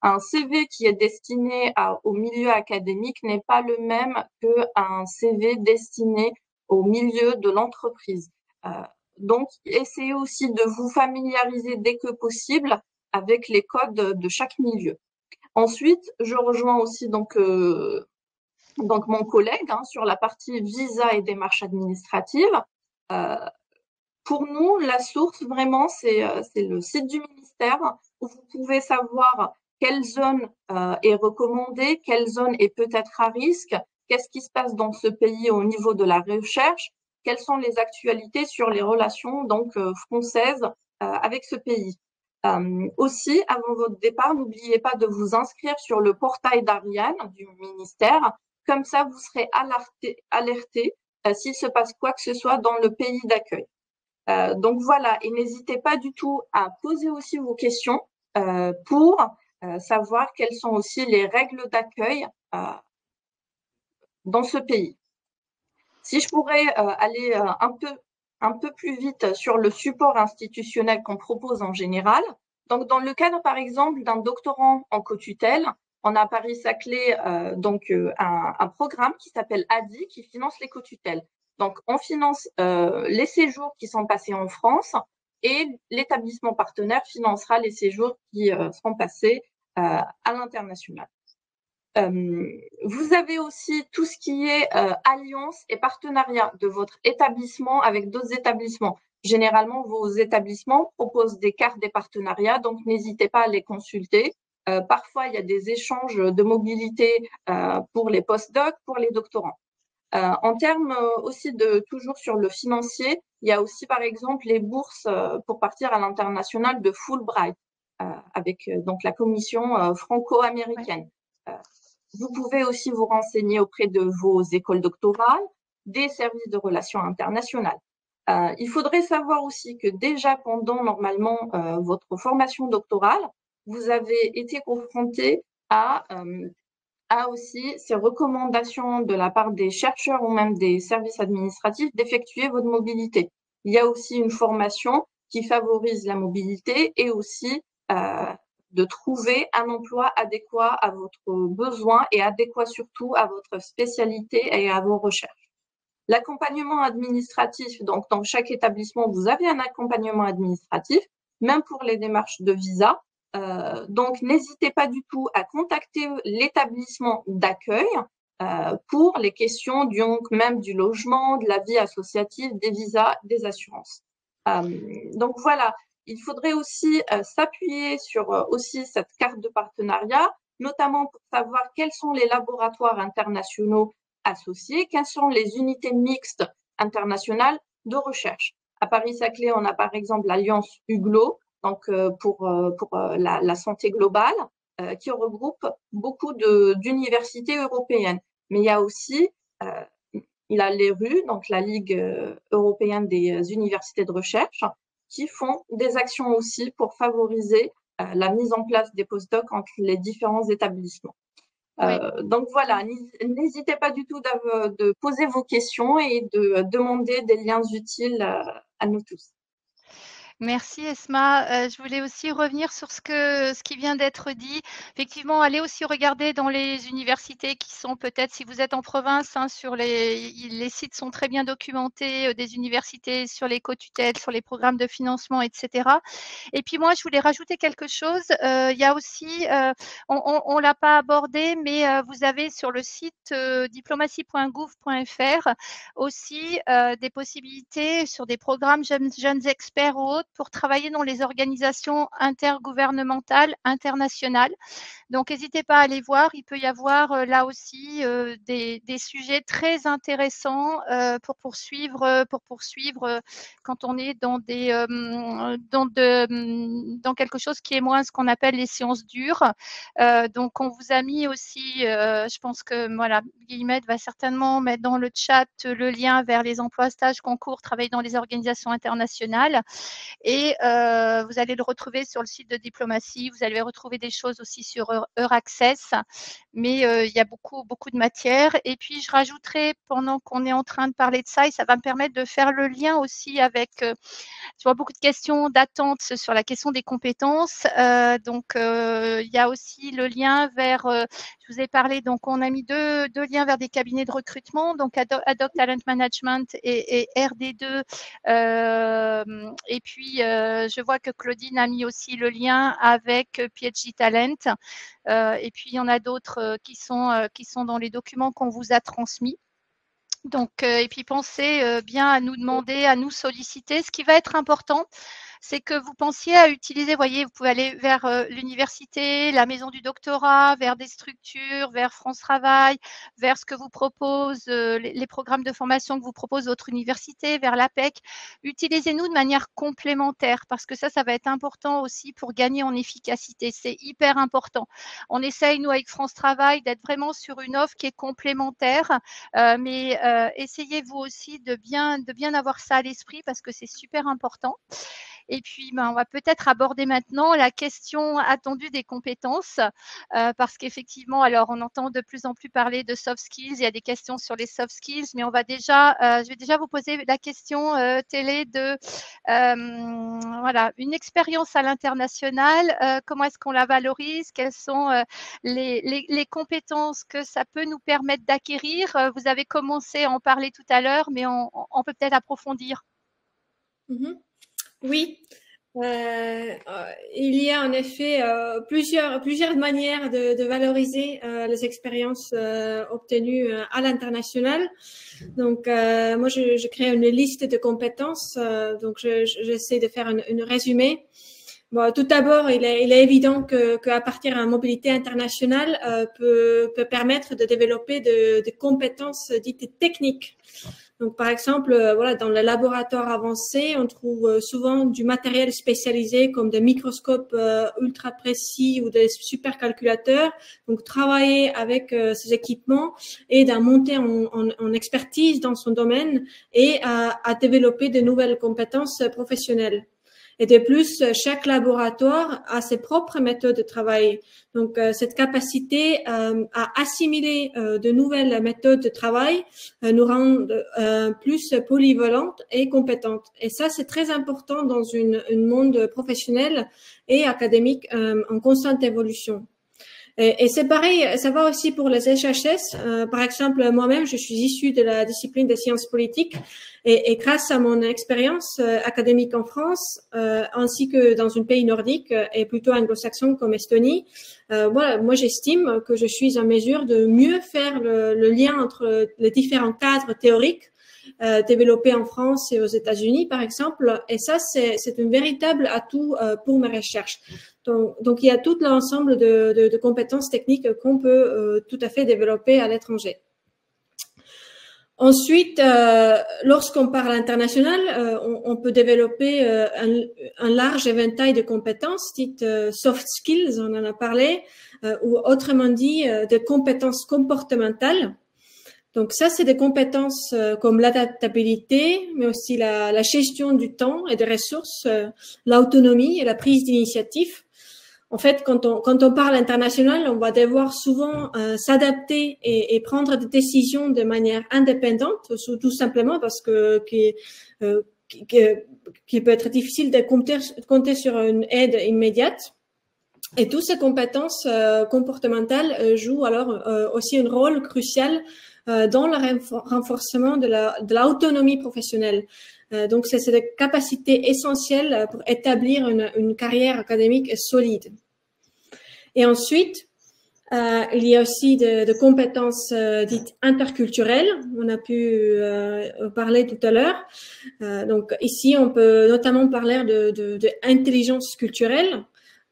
Un CV qui est destiné au milieu académique n'est pas le même qu'un CV destiné au milieu de l'entreprise. Donc, essayez aussi de vous familiariser dès que possible avec les codes de chaque milieu. Ensuite, je rejoins aussi donc mon collègue sur la partie visa et démarches administratives. Pour nous, la source vraiment, c'est le site du ministère où vous pouvez savoir quelle zone est recommandée, quelle zone est peut-être à risque, qu'est-ce qui se passe dans ce pays au niveau de la recherche, quelles sont les actualités sur les relations donc françaises avec ce pays. Aussi, avant votre départ, n'oubliez pas de vous inscrire sur le portail d'Ariane du ministère. Comme ça, vous serez alerté s'il se passe quoi que ce soit dans le pays d'accueil. Donc voilà, et n'hésitez pas du tout à poser aussi vos questions pour savoir quelles sont aussi les règles d'accueil dans ce pays. Si je pourrais aller un peu plus vite sur le support institutionnel qu'on propose en général. Donc, dans le cadre, par exemple, d'un doctorant en co-tutelle, on a à Paris-Saclay un programme qui s'appelle ADI qui finance les co-tutelles. Donc, on finance les séjours qui sont passés en France et l'établissement partenaire financera les séjours qui seront passés à l'international. Vous avez aussi tout ce qui est alliance et partenariat de votre établissement avec d'autres établissements. Généralement, vos établissements proposent des cartes des partenariats, donc n'hésitez pas à les consulter. Parfois, il y a des échanges de mobilité pour les postdocs, pour les doctorants. En termes aussi toujours sur le financier, il y a aussi par exemple les bourses pour partir à l'international de Fulbright avec donc la commission franco-américaine. Vous pouvez aussi vous renseigner auprès de vos écoles doctorales, des services de relations internationales. Il faudrait savoir aussi que déjà pendant normalement votre formation doctorale, vous avez été confronté à aussi ces recommandations de la part des chercheurs ou même des services administratifs d'effectuer votre mobilité. Il y a aussi une formation qui favorise la mobilité et aussi de trouver un emploi adéquat à votre besoin et adéquat surtout à votre spécialité et à vos recherches. L'accompagnement administratif, donc dans chaque établissement, vous avez un accompagnement administratif, même pour les démarches de visa. Donc, n'hésitez pas du tout à contacter l'établissement d'accueil pour les questions même du logement, de la vie associative, des visas, des assurances. Donc voilà, il faudrait aussi s'appuyer sur aussi cette carte de partenariat, notamment pour savoir quels sont les laboratoires internationaux associés, quelles sont les unités mixtes internationales de recherche. À Paris-Saclay, on a par exemple l'Alliance UGLO, donc pour la santé globale, qui regroupe beaucoup d'universités européennes. Mais il y a aussi l'ERU, donc la Ligue européenne des universités de recherche, qui font des actions aussi pour favoriser la mise en place des postdocs entre les différents établissements. Oui. Donc voilà, n'hésitez pas du tout de poser vos questions et de demander des liens utiles à nous tous. Merci Esma. Je voulais aussi revenir sur ce qui vient d'être dit. Effectivement, allez aussi regarder dans les universités qui sont peut-être, si vous êtes en province, hein, les sites sont très bien documentés, des universités sur les co-tutelles, sur les programmes de financement, etc. Et puis moi, je voulais rajouter quelque chose. Il y a aussi, on l'a pas abordé, mais vous avez sur le site diplomatie.gouv.fr aussi des possibilités sur des programmes jeunes experts ou autres pour travailler dans les organisations intergouvernementales internationales. Donc, n'hésitez pas à aller voir. Il peut y avoir là aussi des sujets très intéressants pour poursuivre quand on est dans dans quelque chose qui est moins ce qu'on appelle les sciences dures. Donc, on vous a mis aussi, je pense que voilà, Guillemette va certainement mettre dans le chat le lien vers les emplois, stages, concours, travailler dans les organisations internationales. Et vous allez le retrouver sur le site de Diplomatie. Vous allez retrouver des choses aussi sur Euraccess, mais il y a beaucoup de matière. Et puis, je rajouterai, pendant qu'on est en train de parler de ça, et ça va me permettre de faire le lien aussi avec, je vois beaucoup de questions d'attente sur la question des compétences. Donc, il y a aussi le lien vers, je vous ai parlé, donc on a mis deux liens vers des cabinets de recrutement, donc Adoc Talent Management et RD2. Et puis, je vois que Claudine a mis aussi le lien avec PhD Talent. Et puis, il y en a d'autres qui sont dans les documents qu'on vous a transmis. Donc, et puis pensez bien à nous demander, à nous solliciter. Ce qui va être important, c'est que vous pensiez à utiliser, vous voyez, vous pouvez aller vers l'université, la maison du doctorat, vers des structures, vers France Travail, vers ce que vous propose, les programmes de formation que vous propose votre université, vers l'APEC. Utilisez-nous de manière complémentaire parce que ça va être important aussi pour gagner en efficacité. C'est hyper important. On essaye, nous, avec France Travail, d'être vraiment sur une offre qui est complémentaire, mais essayez vous aussi de bien avoir ça à l'esprit parce que c'est super important. Et puis, on va peut-être aborder maintenant la question attendue des compétences, parce qu'effectivement, alors on entend de plus en plus parler de soft skills. Il y a des questions sur les soft skills, mais je vais déjà vous poser la question télé de, voilà, une expérience à l'international. Comment est-ce qu'on la valorise? Quelles sont les compétences que ça peut nous permettre d'acquérir? Vous avez commencé à en parler tout à l'heure, mais on peut peut-être approfondir. Oui, il y a en effet plusieurs manières de valoriser les expériences obtenues à l'international. Donc, moi, je crée une liste de compétences. Donc, j'essaie de faire une résumé. Bon, tout d'abord, il est évident qu'à partir d'une mobilité internationale peut permettre de développer de compétences dites techniques. Donc, par exemple, voilà, dans le laboratoire avancé, on trouve souvent du matériel spécialisé comme des microscopes ultra précis ou des supercalculateurs. Donc, travailler avec ces équipements et à monter en expertise dans son domaine et à développer de nouvelles compétences professionnelles. Et de plus, chaque laboratoire a ses propres méthodes de travail. Donc, cette capacité à assimiler de nouvelles méthodes de travail nous rend plus polyvalentes et compétentes. Et ça, c'est très important dans un monde professionnel et académique en constante évolution. Et c'est pareil, ça va aussi pour les SHS. Par exemple, moi-même, je suis issue de la discipline des sciences politiques et grâce à mon expérience académique en France, ainsi que dans un pays nordique et plutôt anglo-saxon comme Estonie, voilà, moi j'estime que je suis en mesure de mieux faire le lien entre les différents cadres théoriques développés en France et aux États-Unis, par exemple. Et ça, c'est un véritable atout pour mes recherches. Donc, il y a tout l'ensemble de compétences techniques qu'on peut tout à fait développer à l'étranger. Ensuite, lorsqu'on parle international, on peut développer un large éventail de compétences dites soft skills, on en a parlé, ou autrement dit, de compétences comportementales. Donc ça, c'est des compétences comme l'adaptabilité, mais aussi la gestion du temps et des ressources, l'autonomie et la prise d'initiative. En fait, quand on parle international, on va devoir souvent s'adapter et prendre des décisions de manière indépendante, tout simplement parce que qui peut être difficile de compter sur une aide immédiate. Et toutes ces compétences comportementales jouent alors aussi un rôle crucial dans le renforcement de l'autonomie professionnelle. Donc, c'est des capacités essentielles pour établir une carrière académique solide. Et ensuite, il y a aussi de compétences dites interculturelles. On a pu parler tout à l'heure. Donc, ici, on peut notamment parler de intelligence culturelle.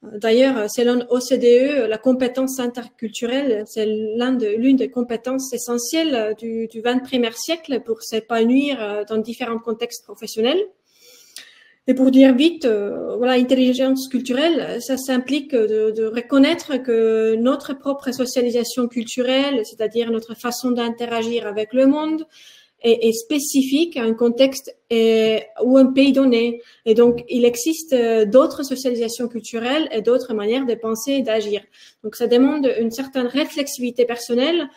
D'ailleurs, selon OCDE, la compétence interculturelle, c'est l'une des compétences essentielles du XXIe siècle pour s'épanouir dans différents contextes professionnels. Et pour dire vite, voilà, intelligence culturelle, ça s'implique de reconnaître que notre propre socialisation culturelle, c'est-à-dire notre façon d'interagir avec le monde, est spécifique à un contexte ou un pays donné. Et donc, il existe d'autres socialisations culturelles et d'autres manières de penser et d'agir. Donc, ça demande une certaine réflexivité personnelle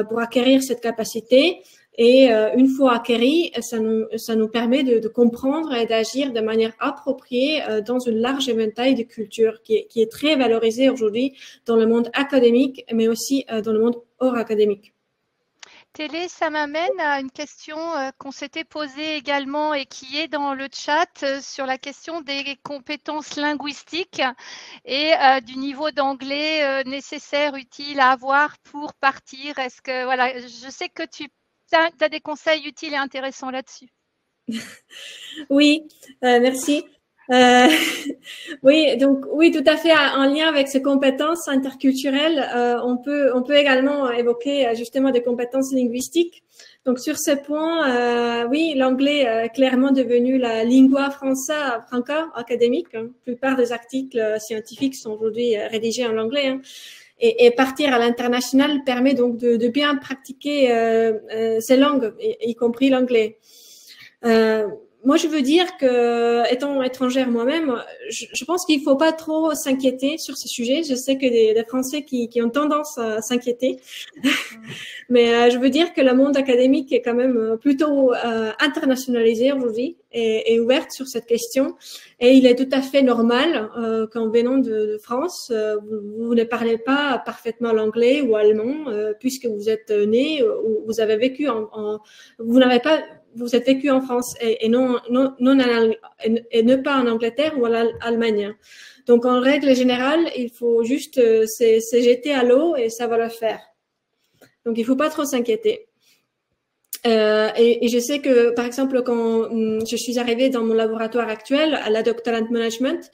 pour acquérir cette capacité. Et une fois acquérie, ça nous permet de comprendre et d'agir de manière appropriée dans une large éventail de cultures qui est très valorisée aujourd'hui dans le monde académique, mais aussi dans le monde hors académique. Télé, ça m'amène à une question qu'on s'était posée également et qui est dans le chat sur la question des compétences linguistiques et du niveau d'anglais nécessaire, utile à avoir pour partir. Est-ce que, voilà, je sais que tu as des conseils utiles et intéressants là-dessus. Oui, merci. Oui, donc oui, tout à fait. En lien avec ces compétences interculturelles, on peut également évoquer justement des compétences linguistiques. Donc sur ce point, oui, l'anglais est clairement devenu la lingua franca académique. La plupart des articles scientifiques sont aujourd'hui rédigés en anglais. Hein. Et partir à l'international permet donc de bien pratiquer ces langues, y compris l'anglais. Moi, je veux dire que, étant étrangère moi-même, je pense qu'il ne faut pas trop s'inquiéter sur ce sujet. Je sais que des Français qui ont tendance à s'inquiéter, mais je veux dire que le monde académique est quand même plutôt internationalisé aujourd'hui et ouvert sur cette question. Et il est tout à fait normal qu'en venant de France, vous ne parlez pas parfaitement l'anglais ou allemand, puisque vous êtes né ou vous avez vécu vous êtes vécu en France et ne pas en Angleterre ou en Allemagne. Donc, en règle générale, il faut juste se jeter à l'eau et ça va le faire. Donc, il ne faut pas trop s'inquiéter. Et je sais que, par exemple, quand je suis arrivée dans mon laboratoire actuel, à la Doctorate Management,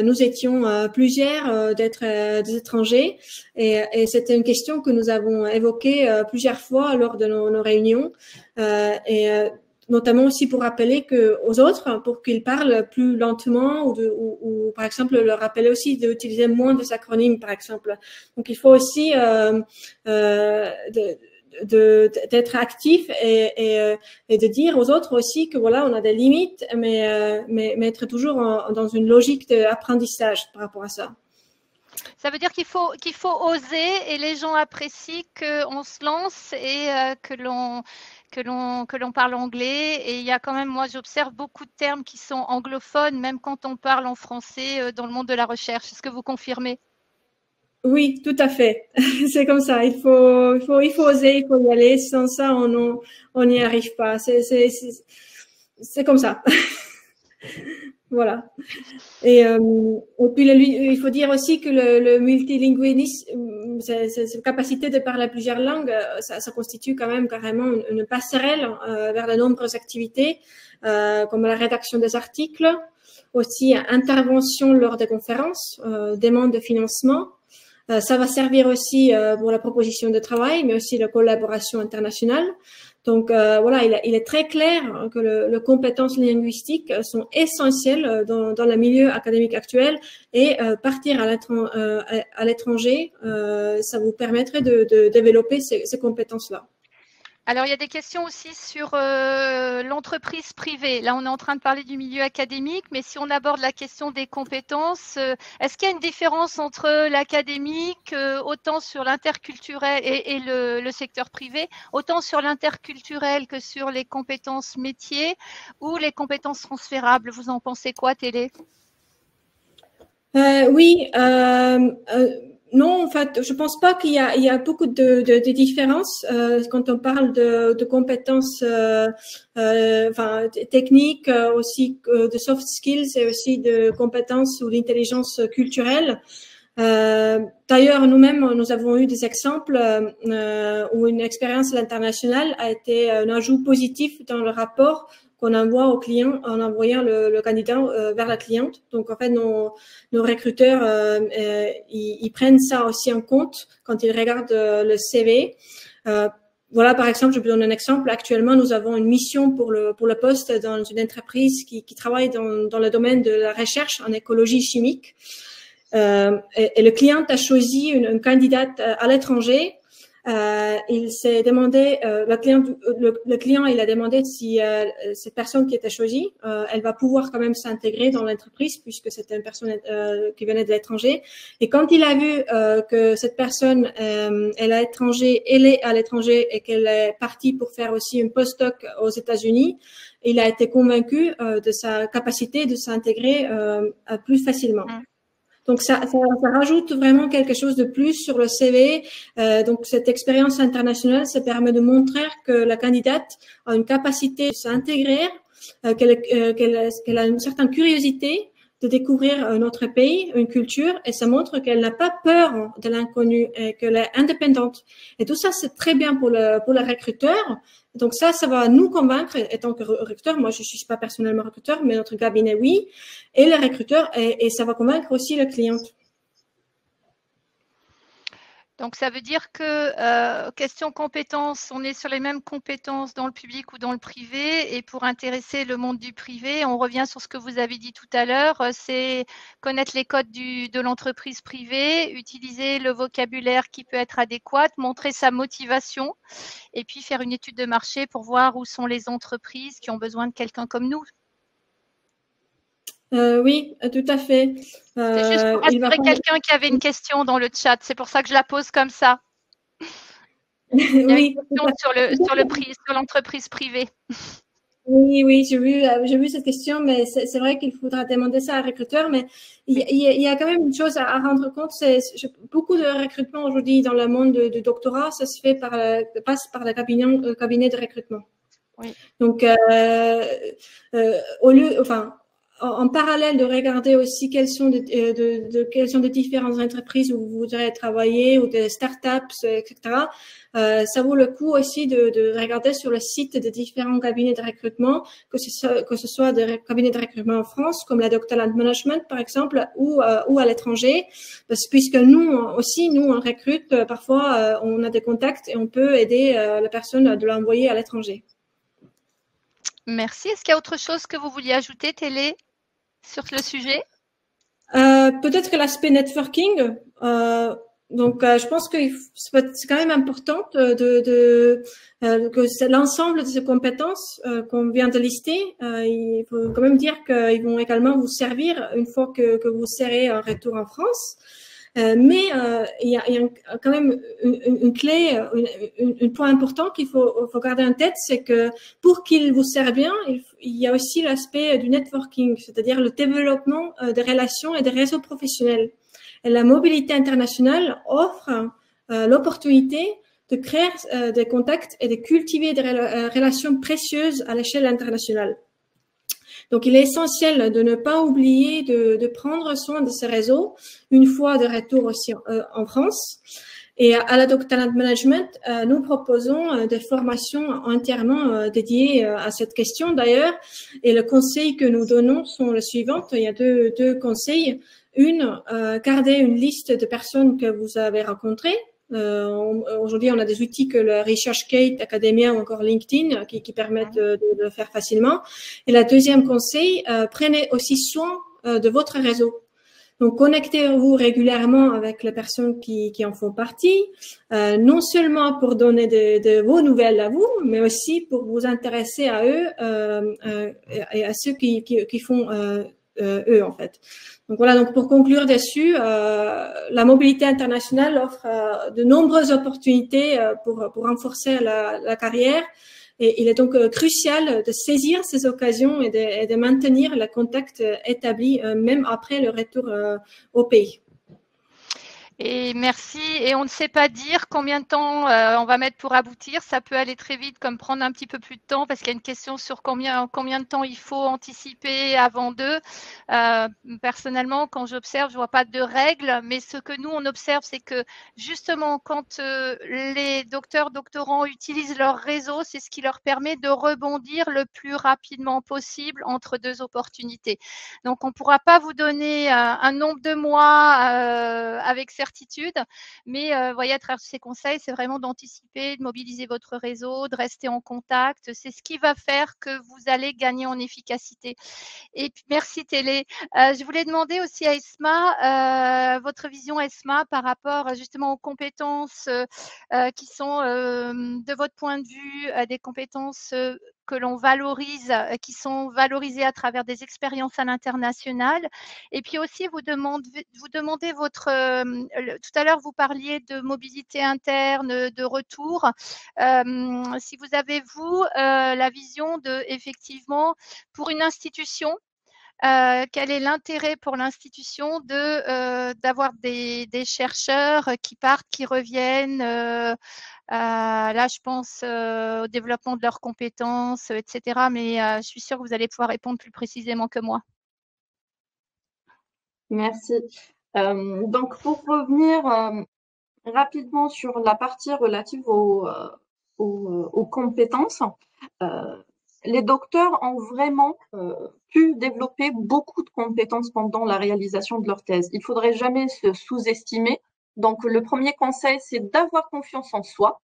nous étions plusieurs d'être des étrangers et c'était une question que nous avons évoquée plusieurs fois lors de nos réunions notamment aussi pour rappeler aux autres pour qu'ils parlent plus lentement ou par exemple leur rappeler aussi d'utiliser moins de acronymes par exemple. Donc il faut aussi d'être actif et de dire aux autres aussi que voilà, on a des limites, mais être toujours dans une logique d'apprentissage par rapport à ça. Ça veut dire qu'il faut oser et les gens apprécient qu'on se lance et que l'on parle anglais. Et il y a quand même, moi j'observe beaucoup de termes qui sont anglophones, même quand on parle en français dans le monde de la recherche. Est-ce que vous confirmez ? Oui, tout à fait. C'est comme ça. Il faut oser, il faut y aller. Sans ça, on n'y arrive pas. C'est comme ça. Voilà. Et puis il faut dire aussi que le multilinguisme, cette capacité de parler plusieurs langues, ça constitue quand même carrément une passerelle vers de nombreuses activités, comme la rédaction des articles, aussi intervention lors des conférences, demande de financement. Ça va servir aussi pour la proposition de travail, mais aussi la collaboration internationale. Donc voilà, il est très clair que les compétences linguistiques sont essentielles dans le milieu académique actuel et partir à l'étranger, ça vous permettrait de développer ces compétences-là. Alors, il y a des questions aussi sur l'entreprise privée. Là, on est en train de parler du milieu académique, mais si on aborde la question des compétences, est-ce qu'il y a une différence entre l'académique, autant sur l'interculturel et le secteur privé, autant sur l'interculturel que sur les compétences métiers ou les compétences transférables? Vous en pensez quoi, Télé? Oui, non, en fait, je pense pas qu'il y a beaucoup de différences quand on parle de compétences enfin, techniques, aussi de soft skills et aussi de compétences ou d'intelligence culturelle. D'ailleurs, nous-mêmes, nous avons eu des exemples où une expérience à l'international a été un ajout positif dans le rapport qu'on envoie au client en envoyant le candidat vers la cliente. Donc, en fait, nos recruteurs, ils prennent ça aussi en compte quand ils regardent le CV. Voilà, par exemple, je vous donne un exemple. Actuellement, nous avons une mission pour le poste dans une entreprise qui travaille dans le domaine de la recherche en écologie chimique. Et le client a choisi une candidate à l'étranger. Il s'est demandé, le client, il a demandé si cette personne qui était choisie, elle va pouvoir quand même s'intégrer dans l'entreprise puisque c'était une personne qui venait de l'étranger. Et quand il a vu que cette personne, elle est à l'étranger et qu'elle est partie pour faire aussi une postdoc aux États-Unis, il a été convaincu de sa capacité de s'intégrer plus facilement. Donc, ça rajoute vraiment quelque chose de plus sur le CV. Donc, cette expérience internationale, ça permet de montrer que la candidate a une capacité de s'intégrer, qu'elle a une certaine curiosité de découvrir notre pays, une culture, et ça montre qu'elle n'a pas peur de l'inconnu et qu'elle est indépendante. Et tout ça, c'est très bien pour le recruteur. Donc ça va nous convaincre, étant que recruteur, moi je suis pas personnellement recruteur, mais notre cabinet oui, et le recruteur, et ça va convaincre aussi le client. Donc, ça veut dire que, question compétences, on est sur les mêmes compétences dans le public ou dans le privé. Et pour intéresser le monde du privé, on revient sur ce que vous avez dit tout à l'heure, c'est connaître les codes de l'entreprise privée, utiliser le vocabulaire qui peut être adéquat, montrer sa motivation et puis faire une étude de marché pour voir où sont les entreprises qui ont besoin de quelqu'un comme nous. Oui, tout à fait. C'est juste pour rassurer quelqu'un qui avait une question dans le chat. C'est pour ça que je la pose comme ça. Il y a une question sur l'entreprise privée. Oui, j'ai vu cette question, mais c'est vrai qu'il faudra demander ça à un recruteur. Mais il y a quand même une chose à rendre compte, c'est beaucoup de recrutement aujourd'hui dans le monde du doctorat, ça se fait passe par le cabinet de recrutement. Oui. Donc, en parallèle de regarder aussi quelles sont des différentes entreprises où vous voudrez travailler ou des startups, etc. Ça vaut le coup aussi de regarder sur le site des différents cabinets de recrutement, que ce soit des cabinets de recrutement en France, comme la Doctalent Management par exemple, ou à l'étranger, puisque nous aussi, on recrute parfois, on a des contacts et on peut aider la personne de l'envoyer à l'étranger. Merci. Est-ce qu'il y a autre chose que vous vouliez ajouter, Télé, sur le sujet? Peut-être que l'aspect networking. Donc, je pense que c'est quand même important que c'est l'ensemble de ces compétences qu'on vient de lister. Il faut quand même dire qu'ils vont également vous servir une fois que vous serez en retour en France. Mais il y a quand même une clé, un point important qu'il faut garder en tête, c'est que pour qu'il vous serve bien, il y a aussi l'aspect du networking, c'est-à-dire le développement des relations et des réseaux professionnels. Et la mobilité internationale offre l'opportunité de créer des contacts et de cultiver des relations précieuses à l'échelle internationale. Donc, il est essentiel de ne pas oublier de prendre soin de ces réseaux une fois de retour aussi en France. Et à la Doctalent Management, nous proposons des formations entièrement dédiées à cette question d'ailleurs. Et le conseil que nous donnons sont les suivantes. Il y a deux conseils. Gardez une liste de personnes que vous avez rencontrées. Aujourd'hui, on a des outils que le ResearchGate, Academia ou encore LinkedIn qui permettent de le faire facilement. Et la deuxième conseil, prenez aussi soin de votre réseau. Donc, connectez-vous régulièrement avec les personnes qui en font partie, non seulement pour donner de vos nouvelles à vous, mais aussi pour vous intéresser à eux et à ceux qui font eux, en fait. Donc voilà, donc pour conclure dessus, la mobilité internationale offre de nombreuses opportunités pour renforcer la carrière. Et il est donc crucial de saisir ces occasions et de maintenir le contact établi même après le retour au pays. Et merci. Et on ne sait pas dire combien de temps on va mettre pour aboutir. Ça peut aller très vite comme prendre un petit peu plus de temps parce qu'il y a une question sur combien de temps il faut anticiper avant d'eux. Personnellement, quand j'observe, je vois pas de règles, mais ce que nous, on observe, c'est que justement, quand les doctorants utilisent leur réseau, c'est ce qui leur permet de rebondir le plus rapidement possible entre deux opportunités. Donc, on ne pourra pas vous donner un nombre de mois avec certitude, mais voyez, à travers ces conseils, c'est vraiment d'anticiper, de mobiliser votre réseau, de rester en contact. C'est ce qui va faire que vous allez gagner en efficacité. Et puis, merci Télé. Je voulais demander aussi à Esma, votre vision Esma par rapport justement aux compétences qui sont de votre point de vue des compétences que l'on valorise, qui sont valorisées à travers des expériences à l'international. Et puis aussi, vous demandez votre… tout à l'heure, vous parliez de mobilité interne, de retour. Si vous avez, vous, la vision de, effectivement, pour une institution, quel est l'intérêt pour l'institution d'avoir des chercheurs qui partent, qui reviennent là, je pense au développement de leurs compétences, etc. Mais je suis sûre que vous allez pouvoir répondre plus précisément que moi. Merci. Donc, pour revenir rapidement sur la partie relative aux compétences, les docteurs ont vraiment pu développer beaucoup de compétences pendant la réalisation de leur thèse. Il ne faudrait jamais se sous-estimer. Donc, le premier conseil, c'est d'avoir confiance en soi,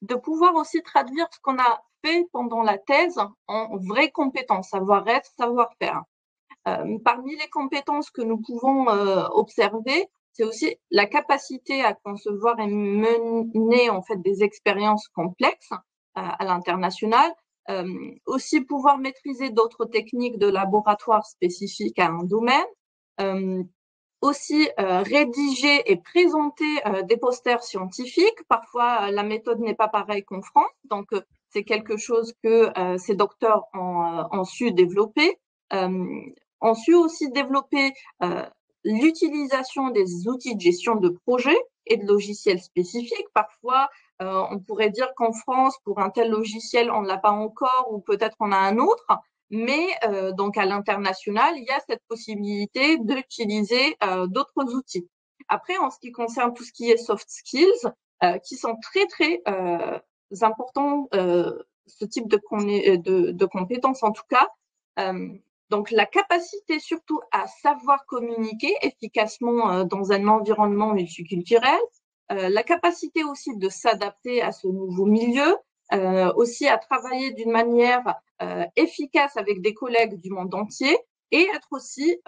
de pouvoir aussi traduire ce qu'on a fait pendant la thèse en vraies compétences, savoir-être, savoir-faire. Parmi les compétences que nous pouvons observer, c'est aussi la capacité à concevoir et mener en fait des expériences complexes à l'international, aussi pouvoir maîtriser d'autres techniques de laboratoire spécifiques à un domaine, aussi rédiger et présenter des posters scientifiques. Parfois, la méthode n'est pas pareille qu'en France, donc c'est quelque chose que ces docteurs ont su développer. On su aussi développer l'utilisation des outils de gestion de projet et de logiciels spécifiques. Parfois, on pourrait dire qu'en France, pour un tel logiciel, on ne l'a pas encore ou peut-être on a un autre. Mais donc à l'international, il y a cette possibilité d'utiliser d'autres outils. Après, en ce qui concerne tout ce qui est soft skills, qui sont très, très importants, ce type de compétences en tout cas, donc, la capacité surtout à savoir communiquer efficacement dans un environnement multiculturel, la capacité aussi de s'adapter à ce nouveau milieu, aussi à travailler d'une manière efficace avec des collègues du monde entier et être aussi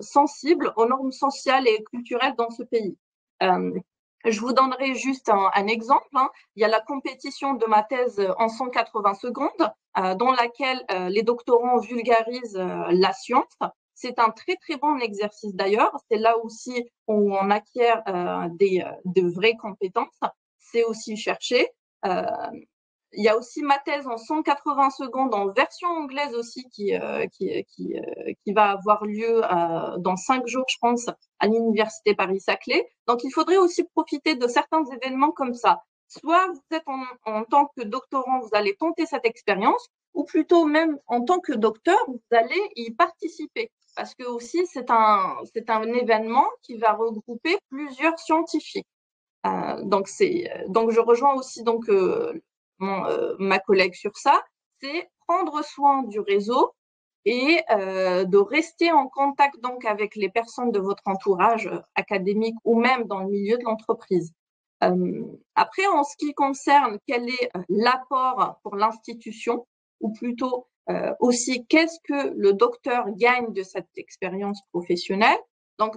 sensible aux normes sociales et culturelles dans ce pays. Je vous donnerai juste un exemple. Il y a la compétition de ma thèse en 180 secondes, dans laquelle les doctorants vulgarisent la science. C'est un très, très bon exercice d'ailleurs. C'est là aussi où on acquiert de vraies compétences. C'est aussi cherché. Il y a aussi ma thèse en 180 secondes en version anglaise aussi qui va avoir lieu dans 5 jours, je pense, à l'Université Paris-Saclay. Donc, il faudrait aussi profiter de certains événements comme ça. Soit vous êtes en tant que doctorant, vous allez tenter cette expérience, ou plutôt même en tant que docteur, vous allez y participer. Parce que aussi, c'est un événement qui va regrouper plusieurs scientifiques. Donc, je rejoins aussi ma collègue sur ça, c'est prendre soin du réseau et de rester en contact donc avec les personnes de votre entourage académique ou même dans le milieu de l'entreprise. Après, en ce qui concerne quel est l'apport pour l'institution, ou plutôt aussi qu'est-ce que le docteur gagne de cette expérience professionnelle, Donc,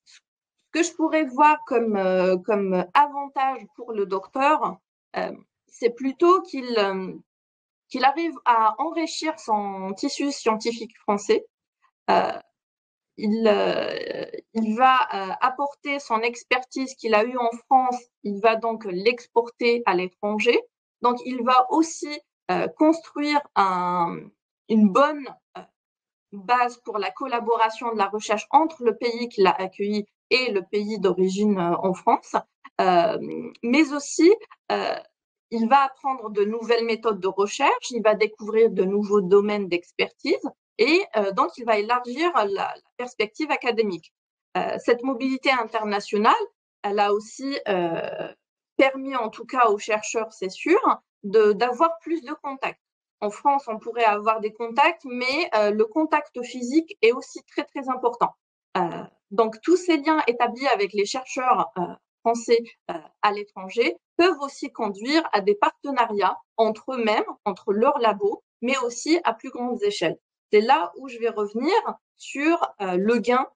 ce que je pourrais voir comme avantage pour le docteur, c'est plutôt qu'il arrive à enrichir son tissu scientifique français. Il va apporter son expertise qu'il a eue en France, il va donc l'exporter à l'étranger. Donc, il va aussi construire une bonne base pour la collaboration de la recherche entre le pays qui l'a accueilli et le pays d'origine en France. Mais aussi, il va apprendre de nouvelles méthodes de recherche, il va découvrir de nouveaux domaines d'expertise et donc il va élargir la perspective académique. Cette mobilité internationale, elle a aussi permis, en tout cas aux chercheurs, c'est sûr, d'avoir plus de contacts. En France, on pourrait avoir des contacts, mais le contact physique est aussi très, très important. Donc, tous ces liens établis avec les chercheurs français à l'étranger peuvent aussi conduire à des partenariats entre eux-mêmes, entre leurs labos, mais aussi à plus grandes échelles. C'est là où je vais revenir sur le gain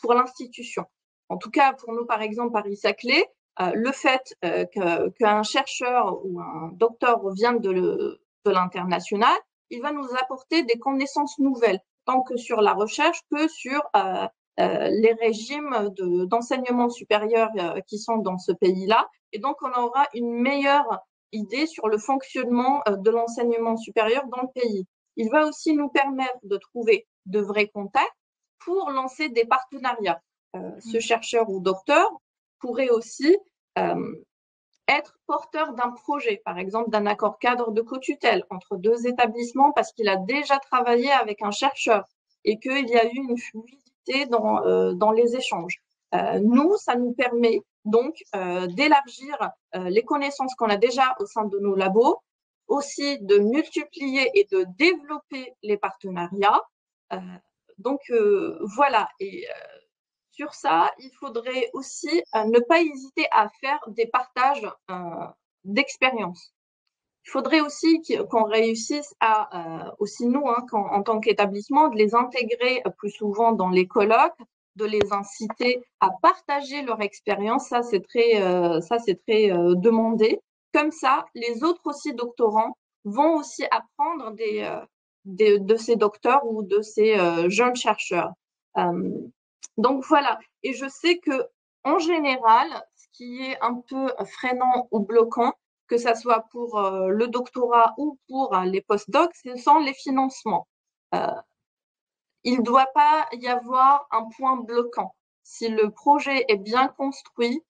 pour l'institution. En tout cas, pour nous, par exemple, Paris-Saclay, le fait qu'un chercheur ou un docteur vienne de l'international, il va nous apporter des connaissances nouvelles, tant que sur la recherche que sur les régimes d'enseignement supérieur qui sont dans ce pays-là. Et donc, on aura une meilleure idée sur le fonctionnement de l'enseignement supérieur dans le pays. Il va aussi nous permettre de trouver de vrais contacts pour lancer des partenariats. Ce chercheur ou docteur pourrait aussi être porteur d'un projet, par exemple d'un accord cadre de co-tutelle entre deux établissements parce qu'il a déjà travaillé avec un chercheur et qu'il y a eu une fluidité dans les échanges. Nous, ça nous permet donc d'élargir les connaissances qu'on a déjà au sein de nos labos, aussi de multiplier et de développer les partenariats. Donc voilà, et sur ça, il faudrait aussi ne pas hésiter à faire des partages d'expériences. Il faudrait aussi qu'on réussisse à, aussi nous, en tant qu'établissement, de les intégrer plus souvent dans les colloques, de les inciter à partager leur expérience. Ça, c'est très demandé. Comme ça, les autres aussi doctorants vont aussi apprendre de ces docteurs ou de ces jeunes chercheurs. Donc voilà, et je sais que en général, ce qui est un peu freinant ou bloquant, que ça soit pour le doctorat ou pour les postdocs, ce sont les financements. Il ne doit pas y avoir un point bloquant. Si le projet est bien construit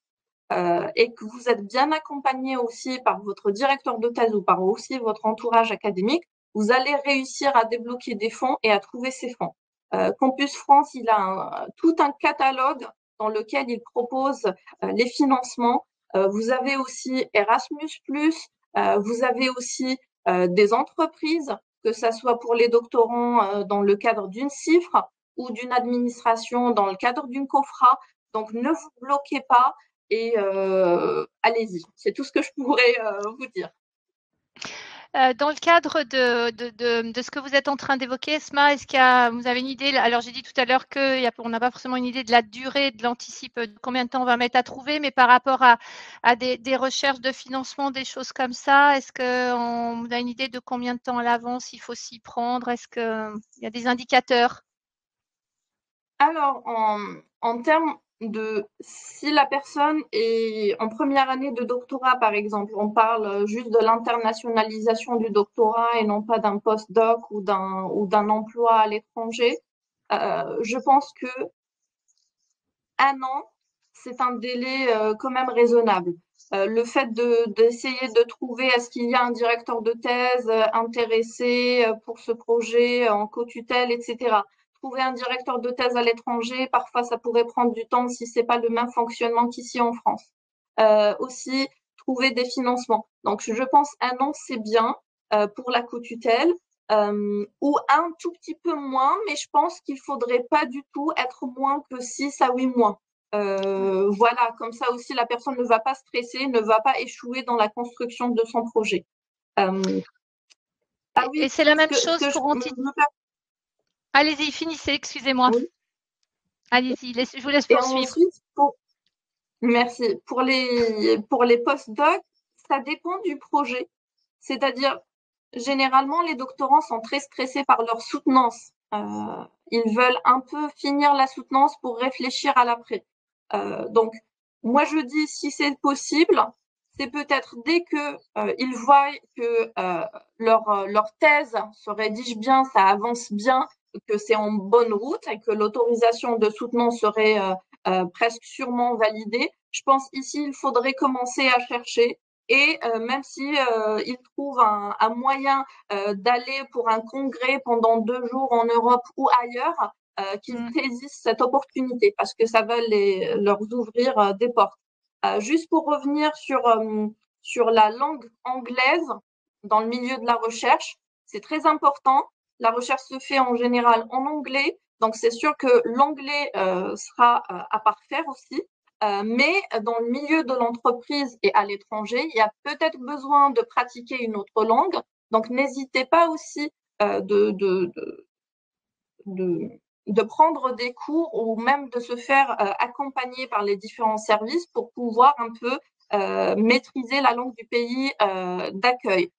et que vous êtes bien accompagné aussi par votre directeur de thèse ou par aussi votre entourage académique, vous allez réussir à débloquer des fonds et à trouver ces fonds. Campus France, il a tout un catalogue dans lequel il propose les financements. Vous avez aussi Erasmus+, vous avez aussi des entreprises, que ça soit pour les doctorants dans le cadre d'une CIFRE ou d'une administration dans le cadre d'une COFRA. Donc, ne vous bloquez pas et allez-y. C'est tout ce que je pourrais vous dire. Dans le cadre de ce que vous êtes en train d'évoquer, Esma, est-ce que vous avez une idée? Alors, j'ai dit tout à l'heure qu'on n'a pas forcément une idée de la durée, de l'anticipe, de combien de temps on va mettre à trouver, mais par rapport à des recherches de financement, des choses comme ça, est-ce qu'on a une idée de combien de temps à l'avance il faut s'y prendre? Est-ce qu'il y a des indicateurs? Alors, en termes si la personne est en première année de doctorat, par exemple, on parle juste de l'internationalisation du doctorat et non pas d'un postdoc ou d'un emploi à l'étranger, je pense que 1 an, c'est un délai quand même raisonnable. Le fait d'essayer de trouver est-ce qu'il y a un directeur de thèse intéressé pour ce projet en co-tutelle, etc. Trouver un directeur de thèse à l'étranger, parfois ça pourrait prendre du temps si c'est pas le même fonctionnement qu'ici en France. Aussi, trouver des financements. Donc, je pense 1 an, c'est bien pour la co-tutelle. Ou un tout petit peu moins, mais je pense qu'il faudrait pas du tout être moins que 6 à 8 mois. Voilà, comme ça aussi la personne ne va pas stresser, ne va pas échouer dans la construction de son projet. Ah oui, et c'est la même chose pour Allez-y, finissez, excusez-moi. Oui. Allez-y, je vous laisse Et poursuivre. ensuite, merci. Pour les post-docs, ça dépend du projet. C'est-à-dire, généralement, les doctorants sont très stressés par leur soutenance. Ils veulent un peu finir la soutenance pour réfléchir à l'après. Donc, moi, je dis, si c'est possible, c'est peut-être dès que ils voient que leur thèse se rédige bien, ça avance bien, que c'est en bonne route et que l'autorisation de soutenance serait presque sûrement validée. Je pense ici, il faudrait commencer à chercher. Et même si ils trouvent un moyen d'aller pour un congrès pendant 2 jours en Europe ou ailleurs, qu'ils saisissent cette opportunité parce que ça va leur ouvrir des portes. Juste pour revenir sur la langue anglaise dans le milieu de la recherche, c'est très important. La recherche se fait en général en anglais, donc c'est sûr que l'anglais sera à parfaire aussi. Mais dans le milieu de l'entreprise et à l'étranger, il y a peut-être besoin de pratiquer une autre langue. Donc, n'hésitez pas aussi de prendre des cours ou même de se faire accompagner par les différents services pour pouvoir un peu maîtriser la langue du pays d'accueil.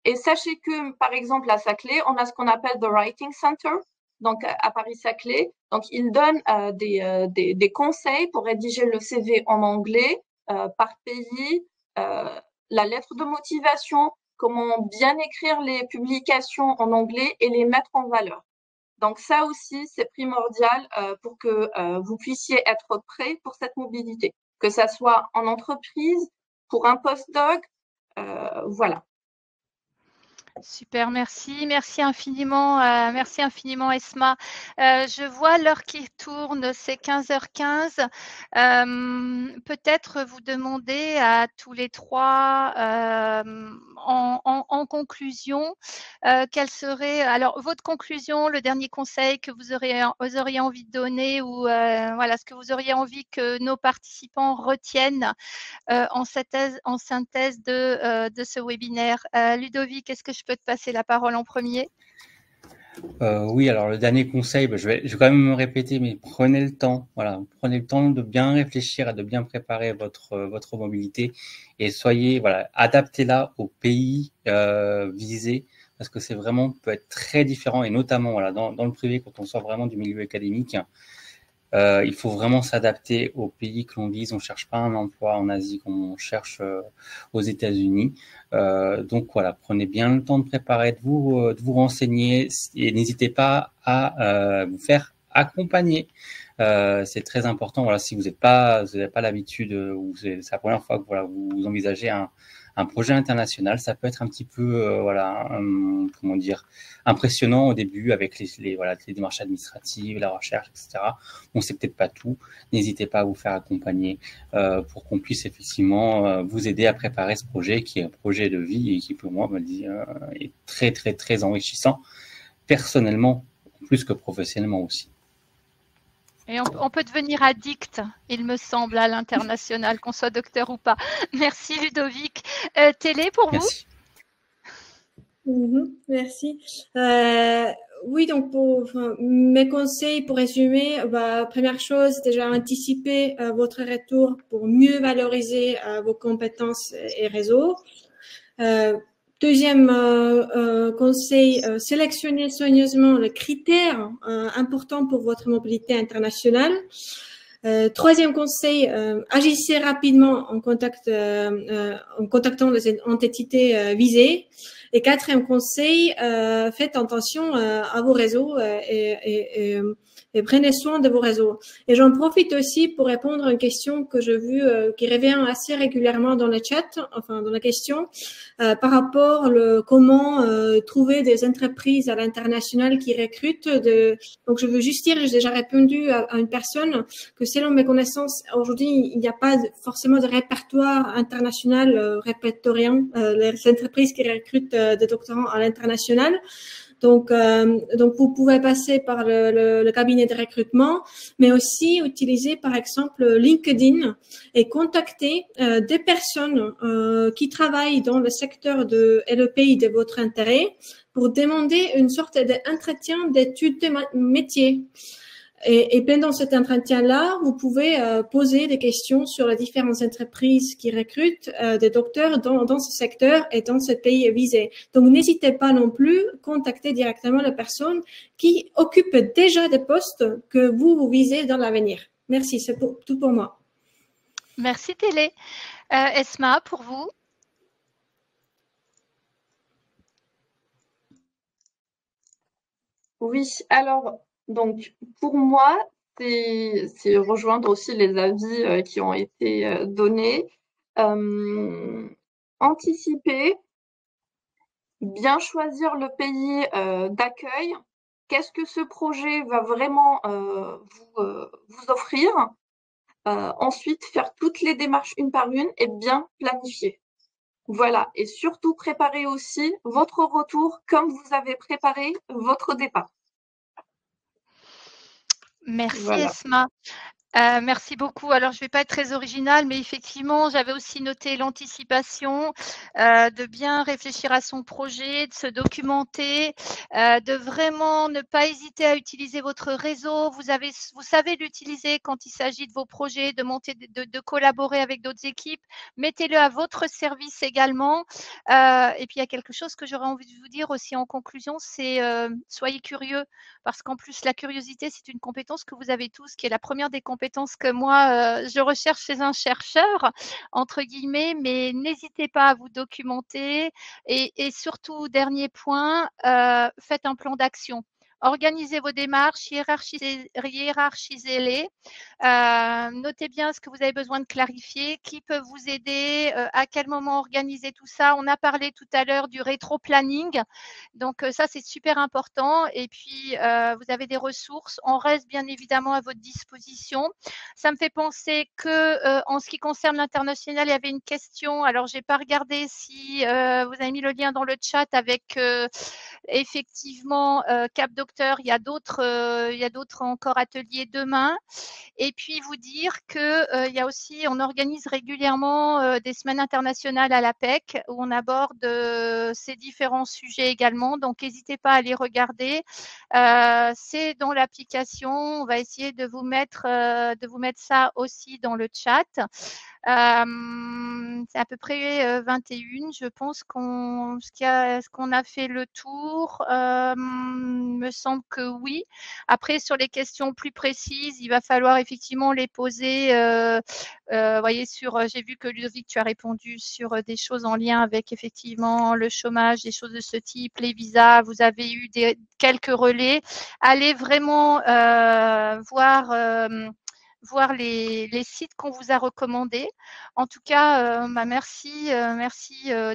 Et sachez que, par exemple, à Saclay, on a ce qu'on appelle the Writing Center, donc à Paris-Saclay. Donc, ils donnent des conseils pour rédiger le CV en anglais par pays, la lettre de motivation, comment bien écrire les publications en anglais et les mettre en valeur. Donc ça aussi, c'est primordial pour que vous puissiez être prêt pour cette mobilité, que ça soit en entreprise, pour un postdoc, voilà. Super, merci. Merci infiniment Esma. Je vois l'heure qui tourne, c'est 15h15. Peut-être vous demander à tous les trois, en conclusion, quelle serait alors votre conclusion, le dernier conseil que vous auriez envie de donner ou voilà ce que vous auriez envie que nos participants retiennent en synthèse de ce webinaire. Ludovic, est-ce que je peux te passer la parole en premier? Oui, alors le dernier conseil, je vais quand même me répéter, mais prenez le temps. Voilà, prenez le temps de bien réfléchir et de bien préparer votre mobilité et adaptez-la au pays visé parce que c'est vraiment peut être très différent et notamment voilà dans le privé quand on sort vraiment du milieu académique. Il faut vraiment s'adapter au pays que l'on vise. On cherche pas un emploi en Asie comme on cherche aux États-Unis. Donc voilà, prenez bien le temps de préparer, de vous renseigner et n'hésitez pas à vous faire accompagner. C'est très important. Voilà, si vous n'avez pas l'habitude ou c'est la première fois que vous envisagez un projet international, ça peut être un petit peu comment dire, impressionnant au début avec les démarches administratives, la recherche, etc. On sait peut-être pas tout. N'hésitez pas à vous faire accompagner pour qu'on puisse effectivement vous aider à préparer ce projet qui est un projet de vie et qui pour moi est très très très enrichissant personnellement plus que professionnellement aussi. Et on peut devenir addict, il me semble, à l'international, qu'on soit docteur ou pas. Merci Ludovic. Télé pour Merci. vous. Merci. Oui, donc mes conseils pour résumer, première chose, déjà anticiper votre retour pour mieux valoriser vos compétences et réseaux. Deuxième conseil, sélectionnez soigneusement les critères importants pour votre mobilité internationale. Troisième conseil, agissez rapidement en contactant les entités visées. Et quatrième conseil, faites attention à vos réseaux et prenez soin de vos réseaux. Et j'en profite aussi pour répondre à une question que j'ai vue qui revient assez régulièrement dans le chat, enfin dans la question, par rapport comment trouver des entreprises à l'international qui recrutent. Donc je veux juste dire, j'ai déjà répondu à une personne que selon mes connaissances, aujourd'hui il n'y a pas forcément de répertoire international répertoriant les entreprises qui recrutent des doctorants à l'international. Donc vous pouvez passer par le cabinet de recrutement, mais aussi utiliser par exemple LinkedIn et contacter des personnes qui travaillent dans le secteur et le pays de votre intérêt pour demander une sorte d'entretien d'études de métier. Et pendant cet entretien-là, vous pouvez poser des questions sur les différentes entreprises qui recrutent des docteurs dans ce secteur et dans ce pays visé. Donc, n'hésitez pas non plus à contacter directement les personnes qui occupent déjà des postes que vous visez dans l'avenir. Merci, c'est tout pour moi. Merci Télé. Esma, pour vous? Oui, alors, donc, pour moi, c'est rejoindre aussi les avis qui ont été donnés. Anticiper, bien choisir le pays d'accueil. Qu'est-ce que ce projet va vraiment vous offrir? Ensuite, faire toutes les démarches une par une et bien planifier. Voilà, et surtout préparer aussi votre retour comme vous avez préparé votre départ. Merci Voilà. Esma. Merci beaucoup. Alors, je ne vais pas être très originale, mais effectivement, j'avais aussi noté l'anticipation, de bien réfléchir à son projet, de se documenter, de vraiment ne pas hésiter à utiliser votre réseau. Vous savez l'utiliser quand il s'agit de vos projets, de monter, de collaborer avec d'autres équipes. Mettez-le à votre service également. Et puis, il y a quelque chose que j'aurais envie de vous dire aussi en conclusion, c'est soyez curieux, parce qu'en plus, la curiosité, c'est une compétence que vous avez tous, qui est la première des compétences que moi, je recherche chez un chercheur, entre guillemets, mais n'hésitez pas à vous documenter et surtout, dernier point, faites un plan d'action. Organisez vos démarches, hiérarchisez-les. Notez bien ce que vous avez besoin de clarifier, qui peut vous aider, à quel moment organiser tout ça. On a parlé tout à l'heure du rétro-planning. Donc, ça, c'est super important. Et puis, vous avez des ressources. On reste bien évidemment à votre disposition. Ça me fait penser que, en ce qui concerne l'international, il y avait une question. Alors, je n'ai pas regardé si vous avez mis le lien dans le chat avec effectivement Cap Docteur. Il y a d'autres encore ateliers demain. Et puis vous dire que il y a aussi, on organise régulièrement des semaines internationales à l'APEC où on aborde ces différents sujets également. Donc n'hésitez pas à les regarder. C'est dans l'application. On va essayer de vous mettre ça aussi dans le chat. C'est à peu près 21. Je pense qu'on a fait le tour. Me semble que oui. Après, sur les questions plus précises, il va falloir effectivement les poser. Voyez, j'ai vu que Ludovic, tu as répondu sur des choses en lien avec effectivement le chômage, des choses de ce type, les visas. Vous avez eu quelques relais. Allez vraiment voir les sites qu'on vous a recommandés. En tout cas, merci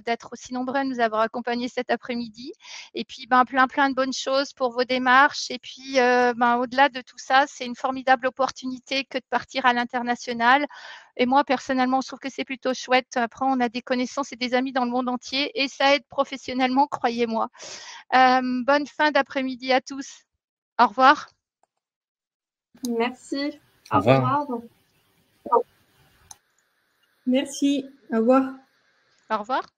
d'être aussi nombreux à nous avoir accompagnés cet après-midi. Et puis, plein de bonnes choses pour vos démarches. Et puis, au-delà de tout ça, c'est une formidable opportunité que de partir à l'international. Et moi, personnellement, je trouve que c'est plutôt chouette. Après, on a des connaissances et des amis dans le monde entier et ça aide professionnellement, croyez-moi. Bonne fin d'après-midi à tous. Au revoir. Merci. Au revoir. Merci. Au revoir. Au revoir.